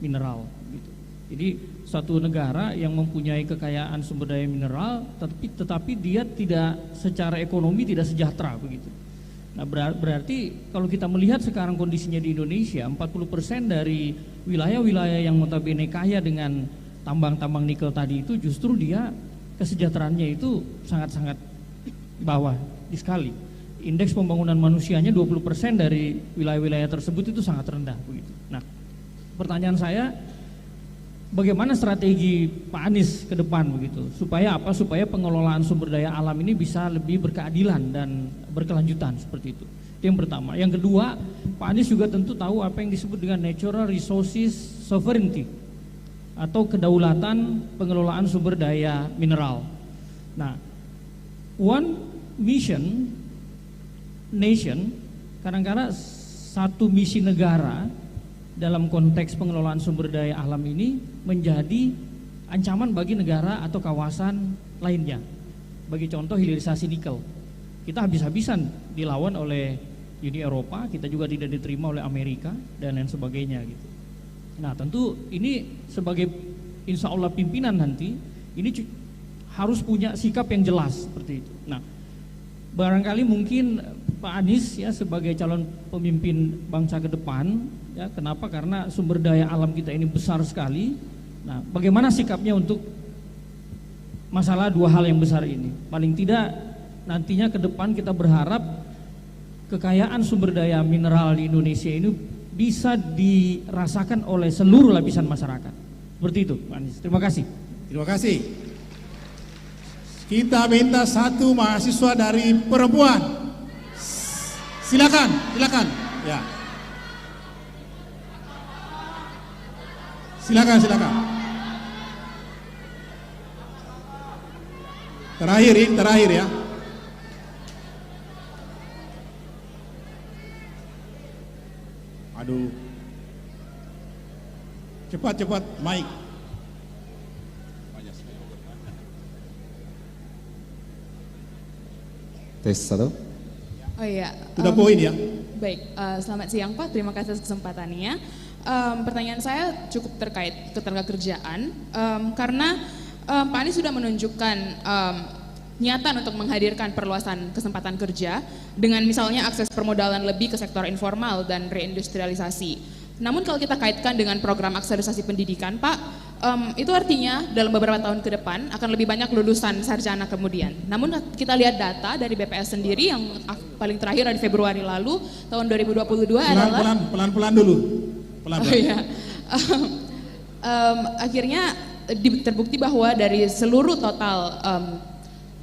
mineral gitu. Jadi suatu negara yang mempunyai kekayaan sumber daya mineral tetapi dia tidak secara ekonomi tidak sejahtera begitu. Nah, berarti kalau kita melihat sekarang kondisinya di Indonesia, 40% dari wilayah-wilayah yang notabene kaya dengan tambang-tambang nikel tadi itu justru dia kesejahteraannya itu sangat-sangat bawah sekali. Indeks pembangunan manusianya 20% dari wilayah-wilayah tersebut itu sangat rendah begitu. Nah, pertanyaan saya, bagaimana strategi Pak Anies ke depan begitu supaya apa? Supaya pengelolaan sumber daya alam ini bisa lebih berkeadilan dan berkelanjutan seperti itu. Itu yang pertama. Yang kedua, Pak Anies juga tentu tahu apa yang disebut dengan natural resources sovereignty. atau kedaulatan pengelolaan sumber daya mineral. Nah, one mission nation, kadang-kadang satu misi negara dalam konteks pengelolaan sumber daya alam ini menjadi ancaman bagi negara atau kawasan lainnya. Bagi contoh hilirisasi nikel, kita habis-habisan dilawan oleh Uni Eropa, kita juga tidak diterima oleh Amerika dan lain sebagainya gitu. Nah, tentu ini sebagai insya Allah pimpinan nanti ini harus punya sikap yang jelas seperti itu. Nah, barangkali mungkin Pak Anies ya sebagai calon pemimpin bangsa ke depan, ya kenapa? Karena sumber daya alam kita ini besar sekali. Nah, bagaimana sikapnya untuk masalah dua hal yang besar ini? Paling tidak nantinya ke depan kita berharap kekayaan sumber daya mineral di Indonesia ini bisa dirasakan oleh seluruh lapisan masyarakat. Seperti itu, Pak Anies. Terima kasih. Terima kasih. Kita minta satu mahasiswa dari perempuan. Silakan, silakan. Ya. Silakan, silakan. Terakhir ya. Aduh. Cepat, Mike. Tes 1. Oh iya. Sudah poin ya. Baik, selamat siang Pak. Terima kasih atas kesempatannya. Pertanyaan saya cukup terkait ketenagakerjaan karena Pak Anies sudah menunjukkan niatan untuk menghadirkan perluasan kesempatan kerja dengan misalnya akses permodalan lebih ke sektor informal dan reindustrialisasi. Namun kalau kita kaitkan dengan program akselerasi pendidikan, Pak, itu artinya dalam beberapa tahun ke depan akan lebih banyak lulusan sarjana kemudian. Namun kita lihat data dari BPS sendiri yang paling terakhir di Februari lalu, tahun 2022 adalah... Pelan-pelan dulu. Pelan-pelan. Oh, iya. Akhirnya terbukti bahwa dari seluruh total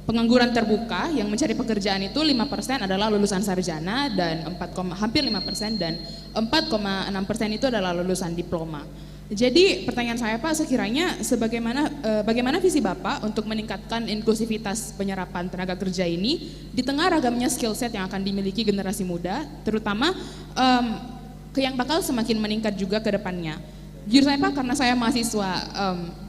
pengangguran terbuka yang mencari pekerjaan itu 5% adalah lulusan sarjana dan hampir 5% dan 4,6% itu adalah lulusan diploma. Jadi pertanyaan saya Pak, sekiranya bagaimana visi Bapak untuk meningkatkan inklusivitas penyerapan tenaga kerja ini di tengah ragamnya skill set yang akan dimiliki generasi muda, terutama yang bakal semakin meningkat juga ke depannya. Jujur saya Pak, karena saya mahasiswa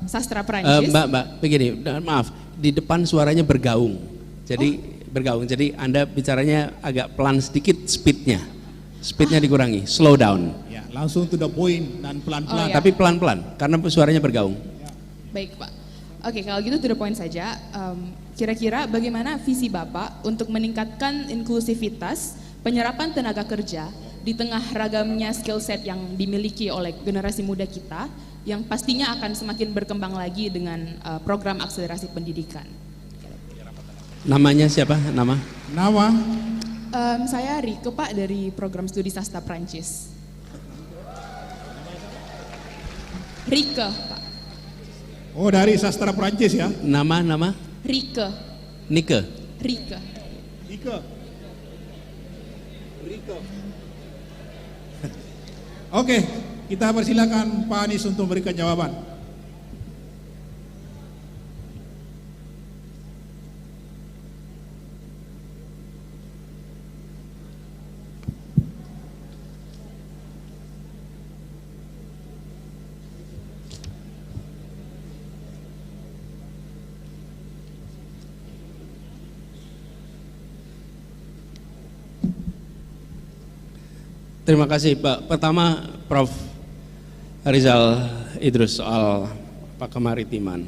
sastra Perancis. Mbak, begini, maaf, di depan suaranya bergaung. Jadi bergaung. Jadi Anda bicaranya agak pelan sedikit speednya dikurangi, slow down. Ya, langsung to the point dan pelan-pelan. Oh, ya. Tapi pelan-pelan karena suaranya bergaung. Baik Pak. Oke, kalau gitu to the point saja. Kira-kira bagaimana visi Bapak untuk meningkatkan inklusivitas penyerapan tenaga kerja di tengah ragamnya skill set yang dimiliki oleh generasi muda kita yang pastinya akan semakin berkembang lagi dengan program akselerasi pendidikan. Namanya siapa? Nama? Saya Rike Pak dari program studi sastra Prancis. Rike Pak. Oh, dari sastra Prancis ya? Nama? Rike. Nike. Rike. Oke, kita persilakan Pak Anies untuk memberikan jawaban. Terima kasih Pak. Pertama Prof. Rizal Idrus soal kemaritiman.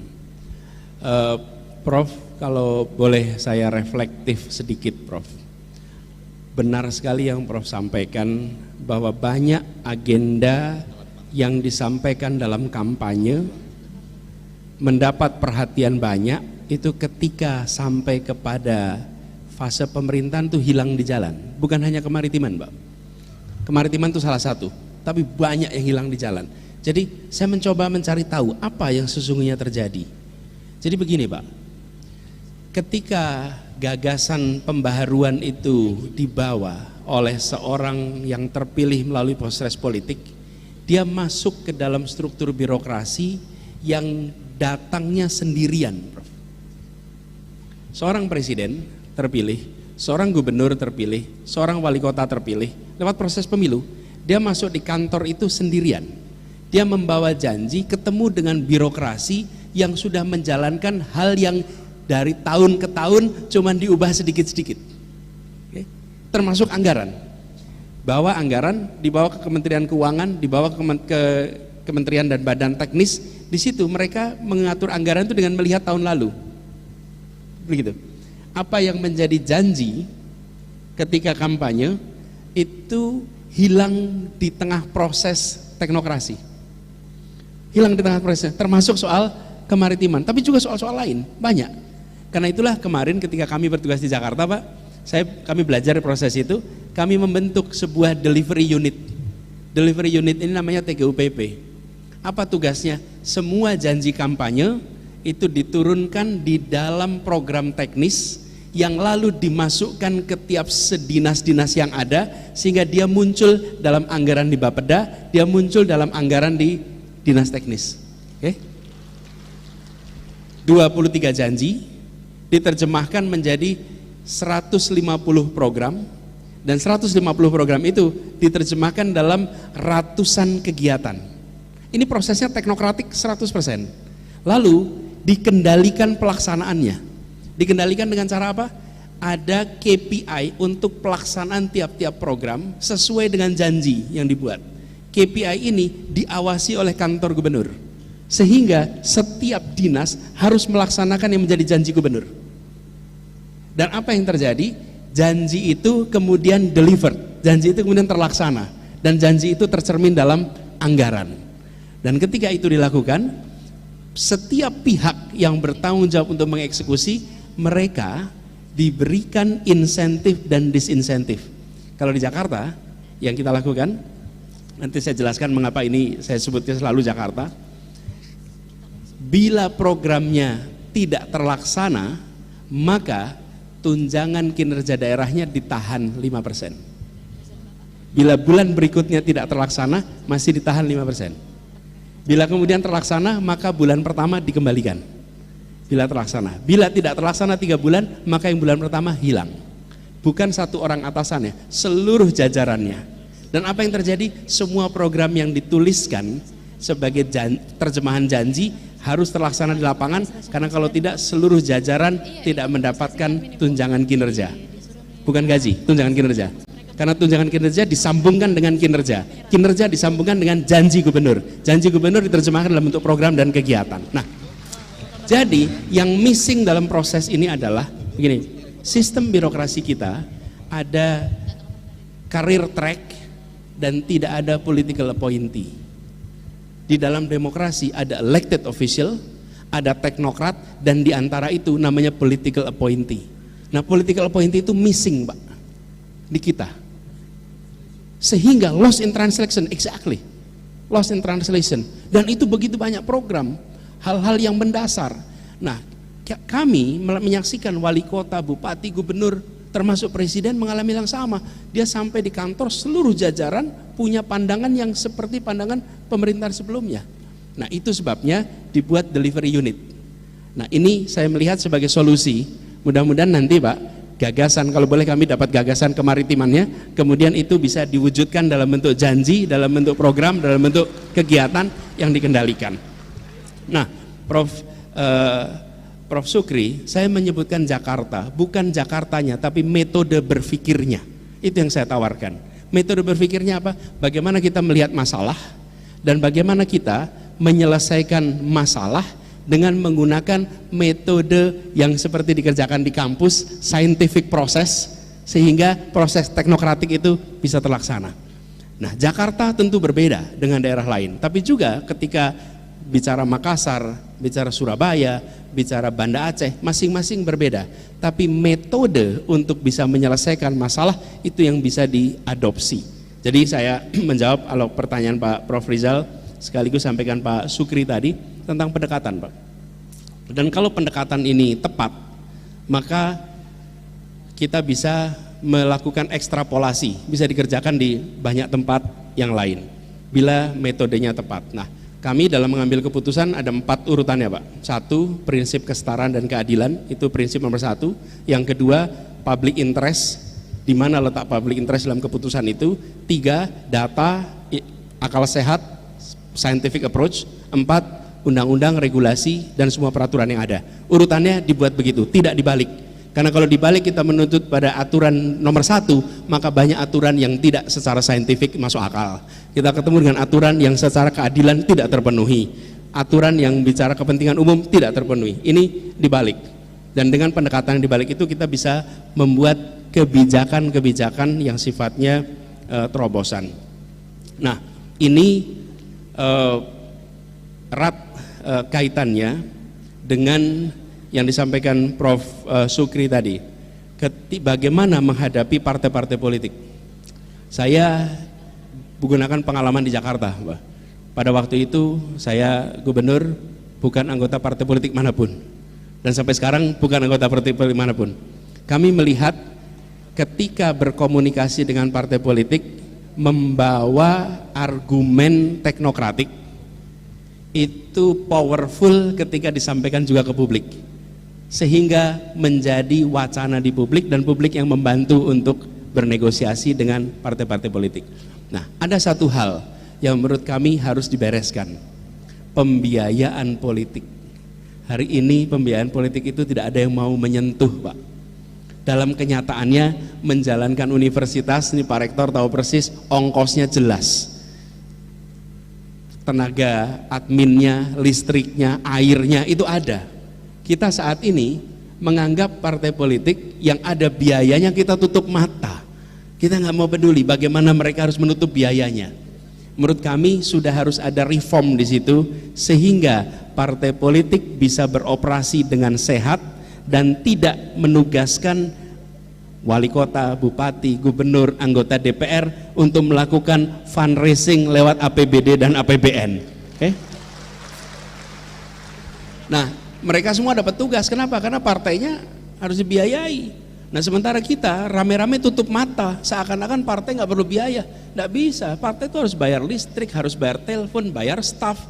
Prof, kalau boleh saya reflektif sedikit Prof. Benar sekali yang Prof sampaikan bahwa banyak agenda yang disampaikan dalam kampanye mendapat perhatian banyak, itu ketika sampai kepada fase pemerintahan itu hilang di jalan. Bukan hanya kemaritiman Pak. Kemaritiman itu salah satu, tapi banyak yang hilang di jalan. Jadi saya mencoba mencari tahu apa yang sesungguhnya terjadi. Jadi begini Pak, ketika gagasan pembaharuan itu dibawa oleh seorang yang terpilih melalui proses politik, dia masuk ke dalam struktur birokrasi yang datangnya sendirian, Prof. Seorang presiden terpilih, seorang gubernur terpilih, seorang wali kota terpilih, lewat proses pemilu, dia masuk di kantor itu sendirian. Dia membawa janji ketemu dengan birokrasi yang sudah menjalankan hal yang dari tahun ke tahun cuman diubah sedikit-sedikit. Oke? Termasuk anggaran. Bawa anggaran, dibawa ke Kementerian Keuangan, dibawa ke Kementerian dan Badan Teknis. Di situ mereka mengatur anggaran itu dengan melihat tahun lalu. Begitu. Apa yang menjadi janji ketika kampanye itu hilang di tengah proses teknokrasi. Hilang di tengah proses, termasuk soal kemaritiman, tapi juga soal-soal lain, banyak. Karena itulah kemarin ketika kami bertugas di Jakarta, Pak, kami belajar proses itu, kami membentuk sebuah delivery unit. Delivery unit ini namanya TGUPP. Apa tugasnya? Semua janji kampanye itu diturunkan di dalam program teknis yang lalu dimasukkan ke tiap sedinas-dinas yang ada, sehingga dia muncul dalam anggaran di Bapeda, dia muncul dalam anggaran di dinas teknis. Oke? 23 janji diterjemahkan menjadi 150 program, dan 150 program itu diterjemahkan dalam ratusan kegiatan. Ini prosesnya teknokratik 100%. Lalu dikendalikan pelaksanaannya. Dikendalikan dengan cara apa? Ada KPI untuk pelaksanaan tiap-tiap program sesuai dengan janji yang dibuat. KPI ini diawasi oleh kantor gubernur, sehingga setiap dinas harus melaksanakan yang menjadi janji gubernur. Dan apa yang terjadi? Janji itu kemudian delivered, janji itu kemudian terlaksana, dan janji itu tercermin dalam anggaran. Dan ketika itu dilakukan, setiap pihak yang bertanggung jawab untuk mengeksekusi, mereka diberikan insentif dan disinsentif. Kalau di Jakarta yang kita lakukan, nanti saya jelaskan mengapa ini saya sebutnya selalu Jakarta. Bila programnya tidak terlaksana, maka tunjangan kinerja daerahnya ditahan 5%. Bila bulan berikutnya tidak terlaksana, masih ditahan 5%. Bila kemudian terlaksana, maka bulan pertama dikembalikan. Bila terlaksana. Bila tidak terlaksana 3 bulan, maka yang bulan pertama hilang. Bukan satu orang atasannya, seluruh jajarannya. Dan apa yang terjadi? Semua program yang dituliskan sebagai terjemahan janji harus terlaksana di lapangan, karena kalau tidak seluruh jajaran tidak mendapatkan tunjangan kinerja. Bukan gaji, tunjangan kinerja. Karena tunjangan kinerja disambungkan dengan kinerja. Kinerja disambungkan dengan janji gubernur. Janji gubernur diterjemahkan dalam bentuk program dan kegiatan. Nah, jadi yang missing dalam proses ini adalah begini, sistem birokrasi kita ada career track dan tidak ada political appointee. Di dalam demokrasi ada elected official, ada teknokrat, dan di antara itu namanya political appointee. Nah, political appointee itu missing, Pak, di kita. Sehingga lost in translation, exactly. Lost in translation. Dan itu begitu banyak program, hal-hal yang mendasar. Nah, kami menyaksikan wali kota, bupati, gubernur, termasuk presiden mengalami yang sama. Dia sampai di kantor, seluruh jajaran punya pandangan yang seperti pandangan pemerintahan sebelumnya. Nah, itu sebabnya dibuat delivery unit. Nah, ini saya melihat sebagai solusi. Mudah-mudahan nanti, Pak, gagasan, kalau boleh kami dapat gagasan kemaritimannya, kemudian itu bisa diwujudkan dalam bentuk janji, dalam bentuk program, dalam bentuk kegiatan yang dikendalikan. Nah, Prof. Sukri, saya menyebutkan Jakarta, bukan Jakartanya, tapi metode berpikirnya. Itu yang saya tawarkan. Metode berpikirnya apa? Bagaimana kita melihat masalah, dan bagaimana kita menyelesaikan masalah dengan menggunakan metode yang seperti dikerjakan di kampus, scientific process, sehingga proses teknokratik itu bisa terlaksana. Nah, Jakarta tentu berbeda dengan daerah lain, tapi juga ketika bicara Makassar, bicara Surabaya, bicara Banda Aceh, masing-masing berbeda. Tapi metode untuk bisa menyelesaikan masalah itu yang bisa diadopsi. Jadi saya menjawab kalau pertanyaan Pak Prof. Rizal, sekaligus sampaikan Pak Sukri tadi tentang pendekatan, Pak. Dan kalau pendekatan ini tepat, maka kita bisa melakukan ekstrapolasi, bisa dikerjakan di banyak tempat yang lain bila metodenya tepat. Nah, Kami dalam mengambil keputusan ada 4 urutannya Pak. 1, prinsip kesetaraan dan keadilan, itu prinsip nomor 1. Yang kedua, public interest, di mana letak public interest dalam keputusan itu. 3, data, akal sehat, scientific approach. 4, undang-undang, regulasi, dan semua peraturan yang ada. Urutannya dibuat begitu, tidak dibalik. Karena kalau dibalik kita menuntut pada aturan nomor 1, maka banyak aturan yang tidak secara saintifik masuk akal. Kita ketemu dengan aturan yang secara keadilan tidak terpenuhi, aturan yang bicara kepentingan umum tidak terpenuhi. Ini dibalik. Dan dengan pendekatan yang dibalik itu kita bisa membuat kebijakan-kebijakan yang sifatnya terobosan. Nah, ini erat kaitannya dengan yang disampaikan Prof. Sukri tadi, bagaimana menghadapi partai-partai politik. Saya menggunakan pengalaman di Jakarta, Pak. Pada waktu itu saya gubernur, bukan anggota partai politik manapun, dan sampai sekarang bukan anggota partai politik manapun. Kami melihat ketika berkomunikasi dengan partai politik, membawa argumen teknokratik itu powerful ketika disampaikan juga ke publik, sehingga menjadi wacana di publik dan publik yang membantu untuk bernegosiasi dengan partai-partai politik. Nah, ada satu hal yang menurut kami harus dibereskan, pembiayaan politik. Hari ini pembiayaan politik itu tidak ada yang mau menyentuh, Pak. Dalam kenyataannya menjalankan universitas, ini Pak Rektor tahu persis, ongkosnya jelas. Tenaga adminnya, listriknya, airnya itu ada. Kita saat ini menganggap partai politik yang ada biayanya kita tutup mata. Kita nggak mau peduli bagaimana mereka harus menutup biayanya. Menurut kami sudah harus ada reform di situ sehingga partai politik bisa beroperasi dengan sehat dan tidak menugaskan wali kota, bupati, gubernur, anggota DPR untuk melakukan fundraising lewat APBD dan APBN. Oke? Nah, mereka semua dapat tugas. Kenapa? Karena partainya harus dibiayai. Nah, sementara kita rame-rame tutup mata, seakan-akan partai nggak perlu biaya. Nggak bisa. Partai itu harus bayar listrik, harus bayar telepon, bayar staff,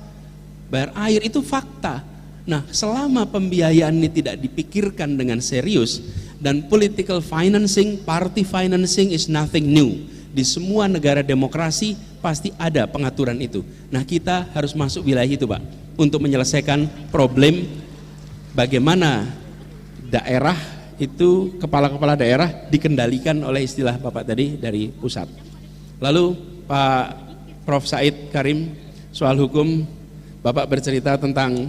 bayar air. Itu fakta. Nah, selama pembiayaan ini tidak dipikirkan dengan serius, dan political financing, party financing is nothing new. Di semua negara demokrasi pasti ada pengaturan itu. Nah, kita harus masuk wilayah itu, Pak, untuk menyelesaikan problem bagaimana daerah itu, kepala-kepala daerah dikendalikan oleh istilah Bapak tadi dari pusat. Lalu Pak Prof. Said Karim, soal hukum, Bapak bercerita tentang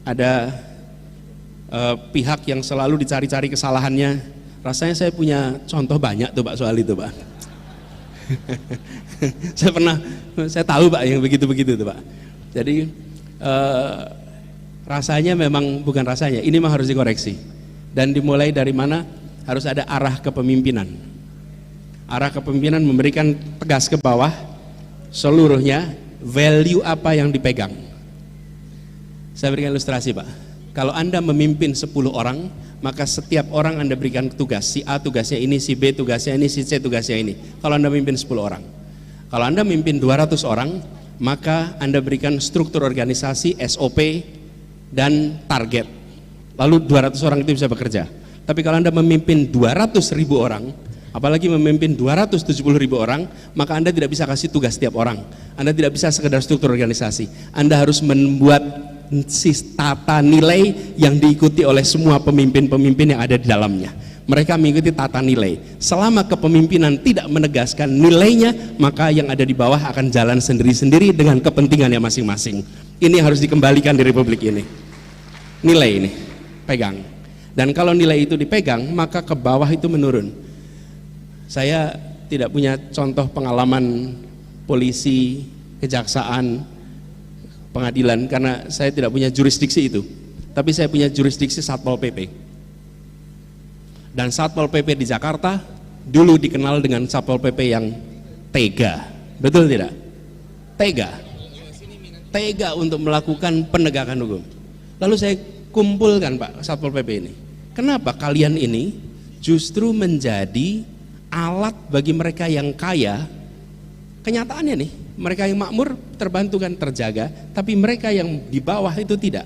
ada pihak yang selalu dicari-cari kesalahannya. Rasanya saya punya contoh banyak tuh Pak soal itu, Pak. saya tahu Pak yang begitu-begitu tuh Pak. Jadi rasanya memang bukan rasanya, ini memang harus dikoreksi. Dan dimulai dari mana? Harus ada arah kepemimpinan. Arah kepemimpinan memberikan tegas ke bawah seluruhnya, value apa yang dipegang. Saya berikan ilustrasi, Pak. Kalau Anda memimpin 10 orang, maka setiap orang Anda berikan tugas. Si A tugasnya ini, si B tugasnya ini, si C tugasnya ini. Kalau Anda memimpin 10 orang. Kalau Anda memimpin 200 orang, maka Anda berikan struktur organisasi, SOP, dan target. Lalu 200 orang itu bisa bekerja. Tapi kalau Anda memimpin 200.000 orang, apalagi memimpin 270.000 orang, maka Anda tidak bisa kasih tugas setiap orang. Anda tidak bisa sekedar struktur organisasi. Anda harus membuat tata nilai yang diikuti oleh semua pemimpin-pemimpin yang ada di dalamnya. Mereka mengikuti tata nilai. Selama kepemimpinan tidak menegaskan nilainya, maka yang ada di bawah akan jalan sendiri-sendiri dengan kepentingannya masing-masing. Ini harus dikembalikan di Republik ini. Nilai ini, pegang. Dan kalau nilai itu dipegang, maka ke bawah itu menurun. Saya tidak punya contoh pengalaman polisi, kejaksaan, pengadilan, karena saya tidak punya jurisdiksi itu. Tapi saya punya jurisdiksi Satpol PP. Dan Satpol PP di Jakarta dulu dikenal dengan Satpol PP yang tega. Betul tidak? Tega. Tega untuk melakukan penegakan hukum. Lalu saya kumpulkan Pak Satpol PP ini. Kenapa kalian ini justru menjadi alat bagi mereka yang kaya? Kenyataannya nih, mereka yang makmur terbantu kan, terjaga, tapi mereka yang di bawah itu tidak.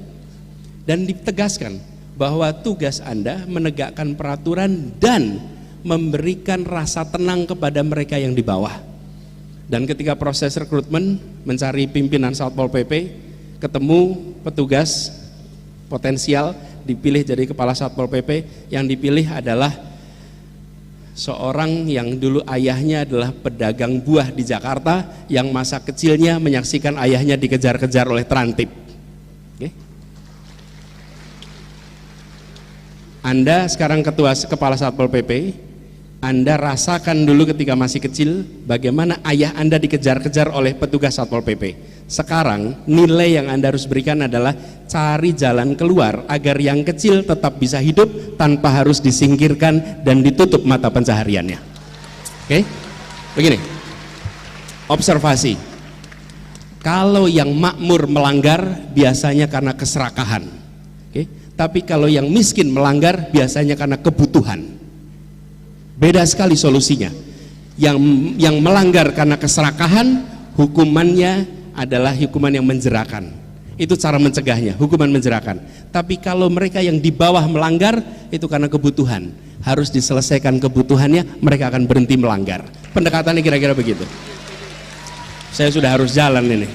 Dan ditegaskan bahwa tugas Anda menegakkan peraturan dan memberikan rasa tenang kepada mereka yang di bawah. Dan ketika proses rekrutmen mencari pimpinan Satpol PP, ketemu petugas potensial, dipilih jadi kepala Satpol PP, yang dipilih adalah seorang yang dulu ayahnya adalah pedagang buah di Jakarta, yang masa kecilnya menyaksikan ayahnya dikejar-kejar oleh terantip. Oke. Anda sekarang kepala Satpol PP, Anda rasakan dulu ketika masih kecil bagaimana ayah Anda dikejar-kejar oleh petugas Satpol PP. Sekarang nilai yang Anda harus berikan adalah cari jalan keluar agar yang kecil tetap bisa hidup tanpa harus disingkirkan dan ditutup mata pencahariannya. Oke? Begini, observasi, kalau yang makmur melanggar biasanya karena keserakahan. Oke? Tapi kalau yang miskin melanggar biasanya karena kebutuhan. Beda sekali solusinya. Yang melanggar karena keserakahan, hukumannya adalah hukuman yang menjerakan. Itu cara mencegahnya, hukuman menjerakan. Tapi kalau mereka yang di bawah melanggar, itu karena kebutuhan. Harus diselesaikan kebutuhannya, mereka akan berhenti melanggar. Pendekatannya kira-kira begitu. Saya sudah harus jalan ini.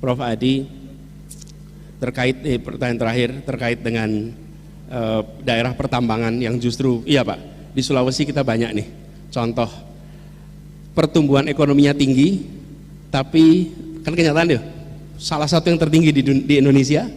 Prof Adi, terkait pertanyaan terakhir terkait dengan daerah pertambangan yang justru, iya Pak, di Sulawesi kita banyak nih contoh pertumbuhan ekonominya tinggi, tapi kan kenyataan deh salah satu yang tertinggi di Indonesia,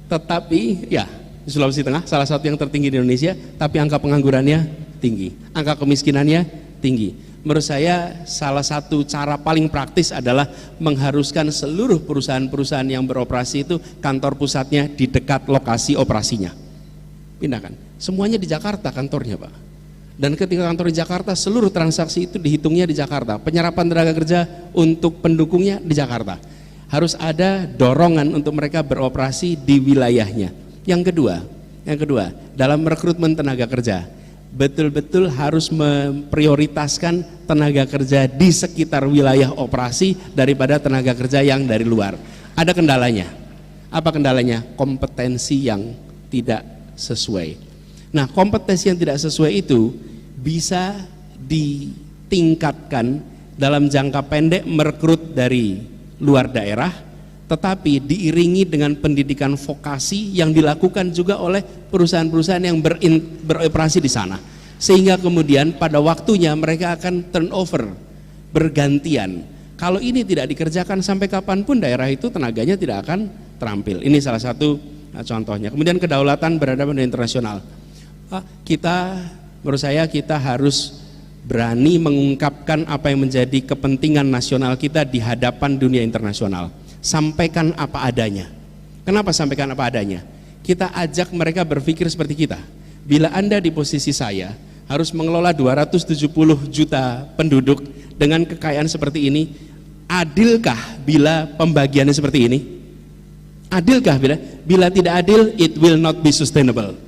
tetapi ya di Sulawesi Tengah salah satu yang tertinggi di Indonesia, tapi angka penganggurannya tinggi, angka kemiskinannya tinggi. Menurut saya salah satu cara paling praktis adalah mengharuskan seluruh perusahaan-perusahaan yang beroperasi itu kantor pusatnya di dekat lokasi operasinya. Pindahkan, semuanya di Jakarta kantornya Pak. Dan ketika kantor di Jakarta, seluruh transaksi itu dihitungnya di Jakarta. Penyerapan tenaga kerja untuk pendukungnya di Jakarta. Harus ada dorongan untuk mereka beroperasi di wilayahnya. Yang kedua, dalam rekrutmen tenaga kerja, betul-betul harus memprioritaskan tenaga kerja di sekitar wilayah operasi daripada tenaga kerja yang dari luar. Ada kendalanya. Apa kendalanya? Kompetensi yang tidak sesuai. Nah, kompetensi yang tidak sesuai itu bisa ditingkatkan dalam jangka pendek merekrut dari luar daerah, tetapi diiringi dengan pendidikan vokasi yang dilakukan juga oleh perusahaan-perusahaan yang beroperasi di sana, sehingga kemudian pada waktunya mereka akan turnover bergantian. Kalau ini tidak dikerjakan sampai kapanpun daerah itu tenaganya tidak akan terampil. Ini salah satu contohnya. Kemudian kedaulatan berhadapan dengan internasional. Menurut saya kita harus berani mengungkapkan apa yang menjadi kepentingan nasional kita di hadapan dunia internasional. Sampaikan apa adanya. Kenapa sampaikan apa adanya? Kita ajak mereka berpikir seperti kita. Bila Anda di posisi saya harus mengelola 270 juta penduduk dengan kekayaan seperti ini, adilkah bila pembagiannya seperti ini? Adilkah bila tidak adil, it will not be sustainable.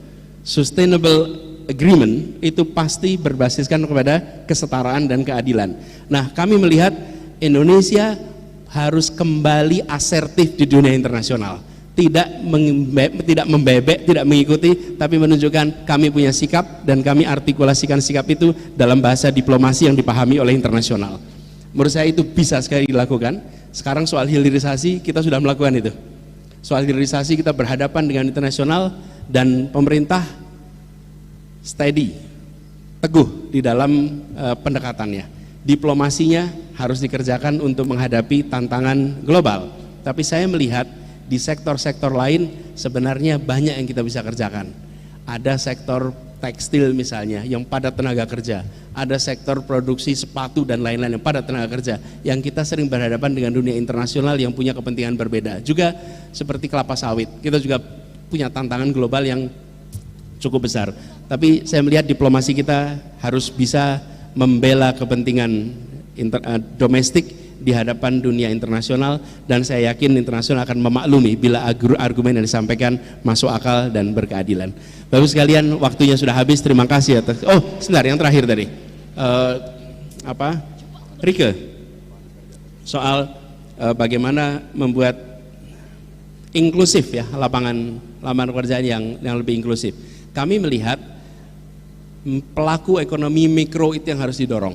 Sustainable agreement itu pasti berbasiskan kepada kesetaraan dan keadilan. Nah, kami melihat Indonesia harus kembali asertif di dunia internasional, tidak membebek, tidak mengikuti, tapi menunjukkan kami punya sikap dan kami artikulasikan sikap itu dalam bahasa diplomasi yang dipahami oleh internasional. Menurut saya itu bisa sekali dilakukan. Sekarang soal hilirisasi kita sudah melakukan itu. Soal hilirisasi kita berhadapan dengan internasional dan pemerintah steady, teguh di dalam pendekatannya. Diplomasinya harus dikerjakan untuk menghadapi tantangan global. Tapi saya melihat di sektor-sektor lain sebenarnya banyak yang kita bisa kerjakan. Ada sektor tekstil misalnya yang padat tenaga kerja, ada sektor produksi sepatu dan lain-lain yang padat tenaga kerja, yang kita sering berhadapan dengan dunia internasional yang punya kepentingan berbeda. Juga seperti kelapa sawit, kita juga punya tantangan global yang cukup besar. Tapi saya melihat diplomasi kita harus bisa membela kepentingan domestik di hadapan dunia internasional, dan saya yakin internasional akan memaklumi bila argumen yang disampaikan masuk akal dan berkeadilan. Bapak sekalian, waktunya sudah habis. Terima kasih atas. Oh, sebentar, yang terakhir tadi. Rike, soal bagaimana membuat inklusif ya lapangan pekerjaan yang lebih inklusif. Kami melihat pelaku ekonomi mikro itu yang harus didorong,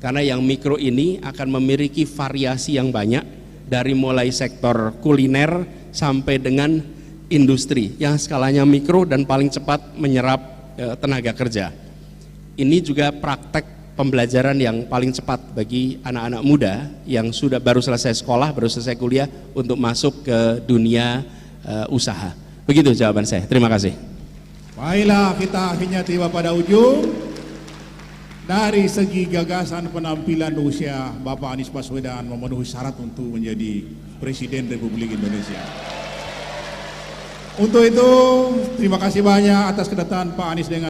karena yang mikro ini akan memiliki variasi yang banyak, dari mulai sektor kuliner sampai dengan industri yang skalanya mikro dan paling cepat menyerap tenaga kerja. Ini juga praktek pembelajaran yang paling cepat bagi anak-anak muda yang sudah baru selesai sekolah, baru selesai kuliah untuk masuk ke dunia usaha. Begitu jawaban saya. Terima kasih. Baiklah, kita akhirnya tiba pada ujung. Dari segi gagasan penampilan usia, Bapak Anies Baswedan memenuhi syarat untuk menjadi Presiden Republik Indonesia. Untuk itu, terima kasih banyak atas kedatangan Pak Anies dengan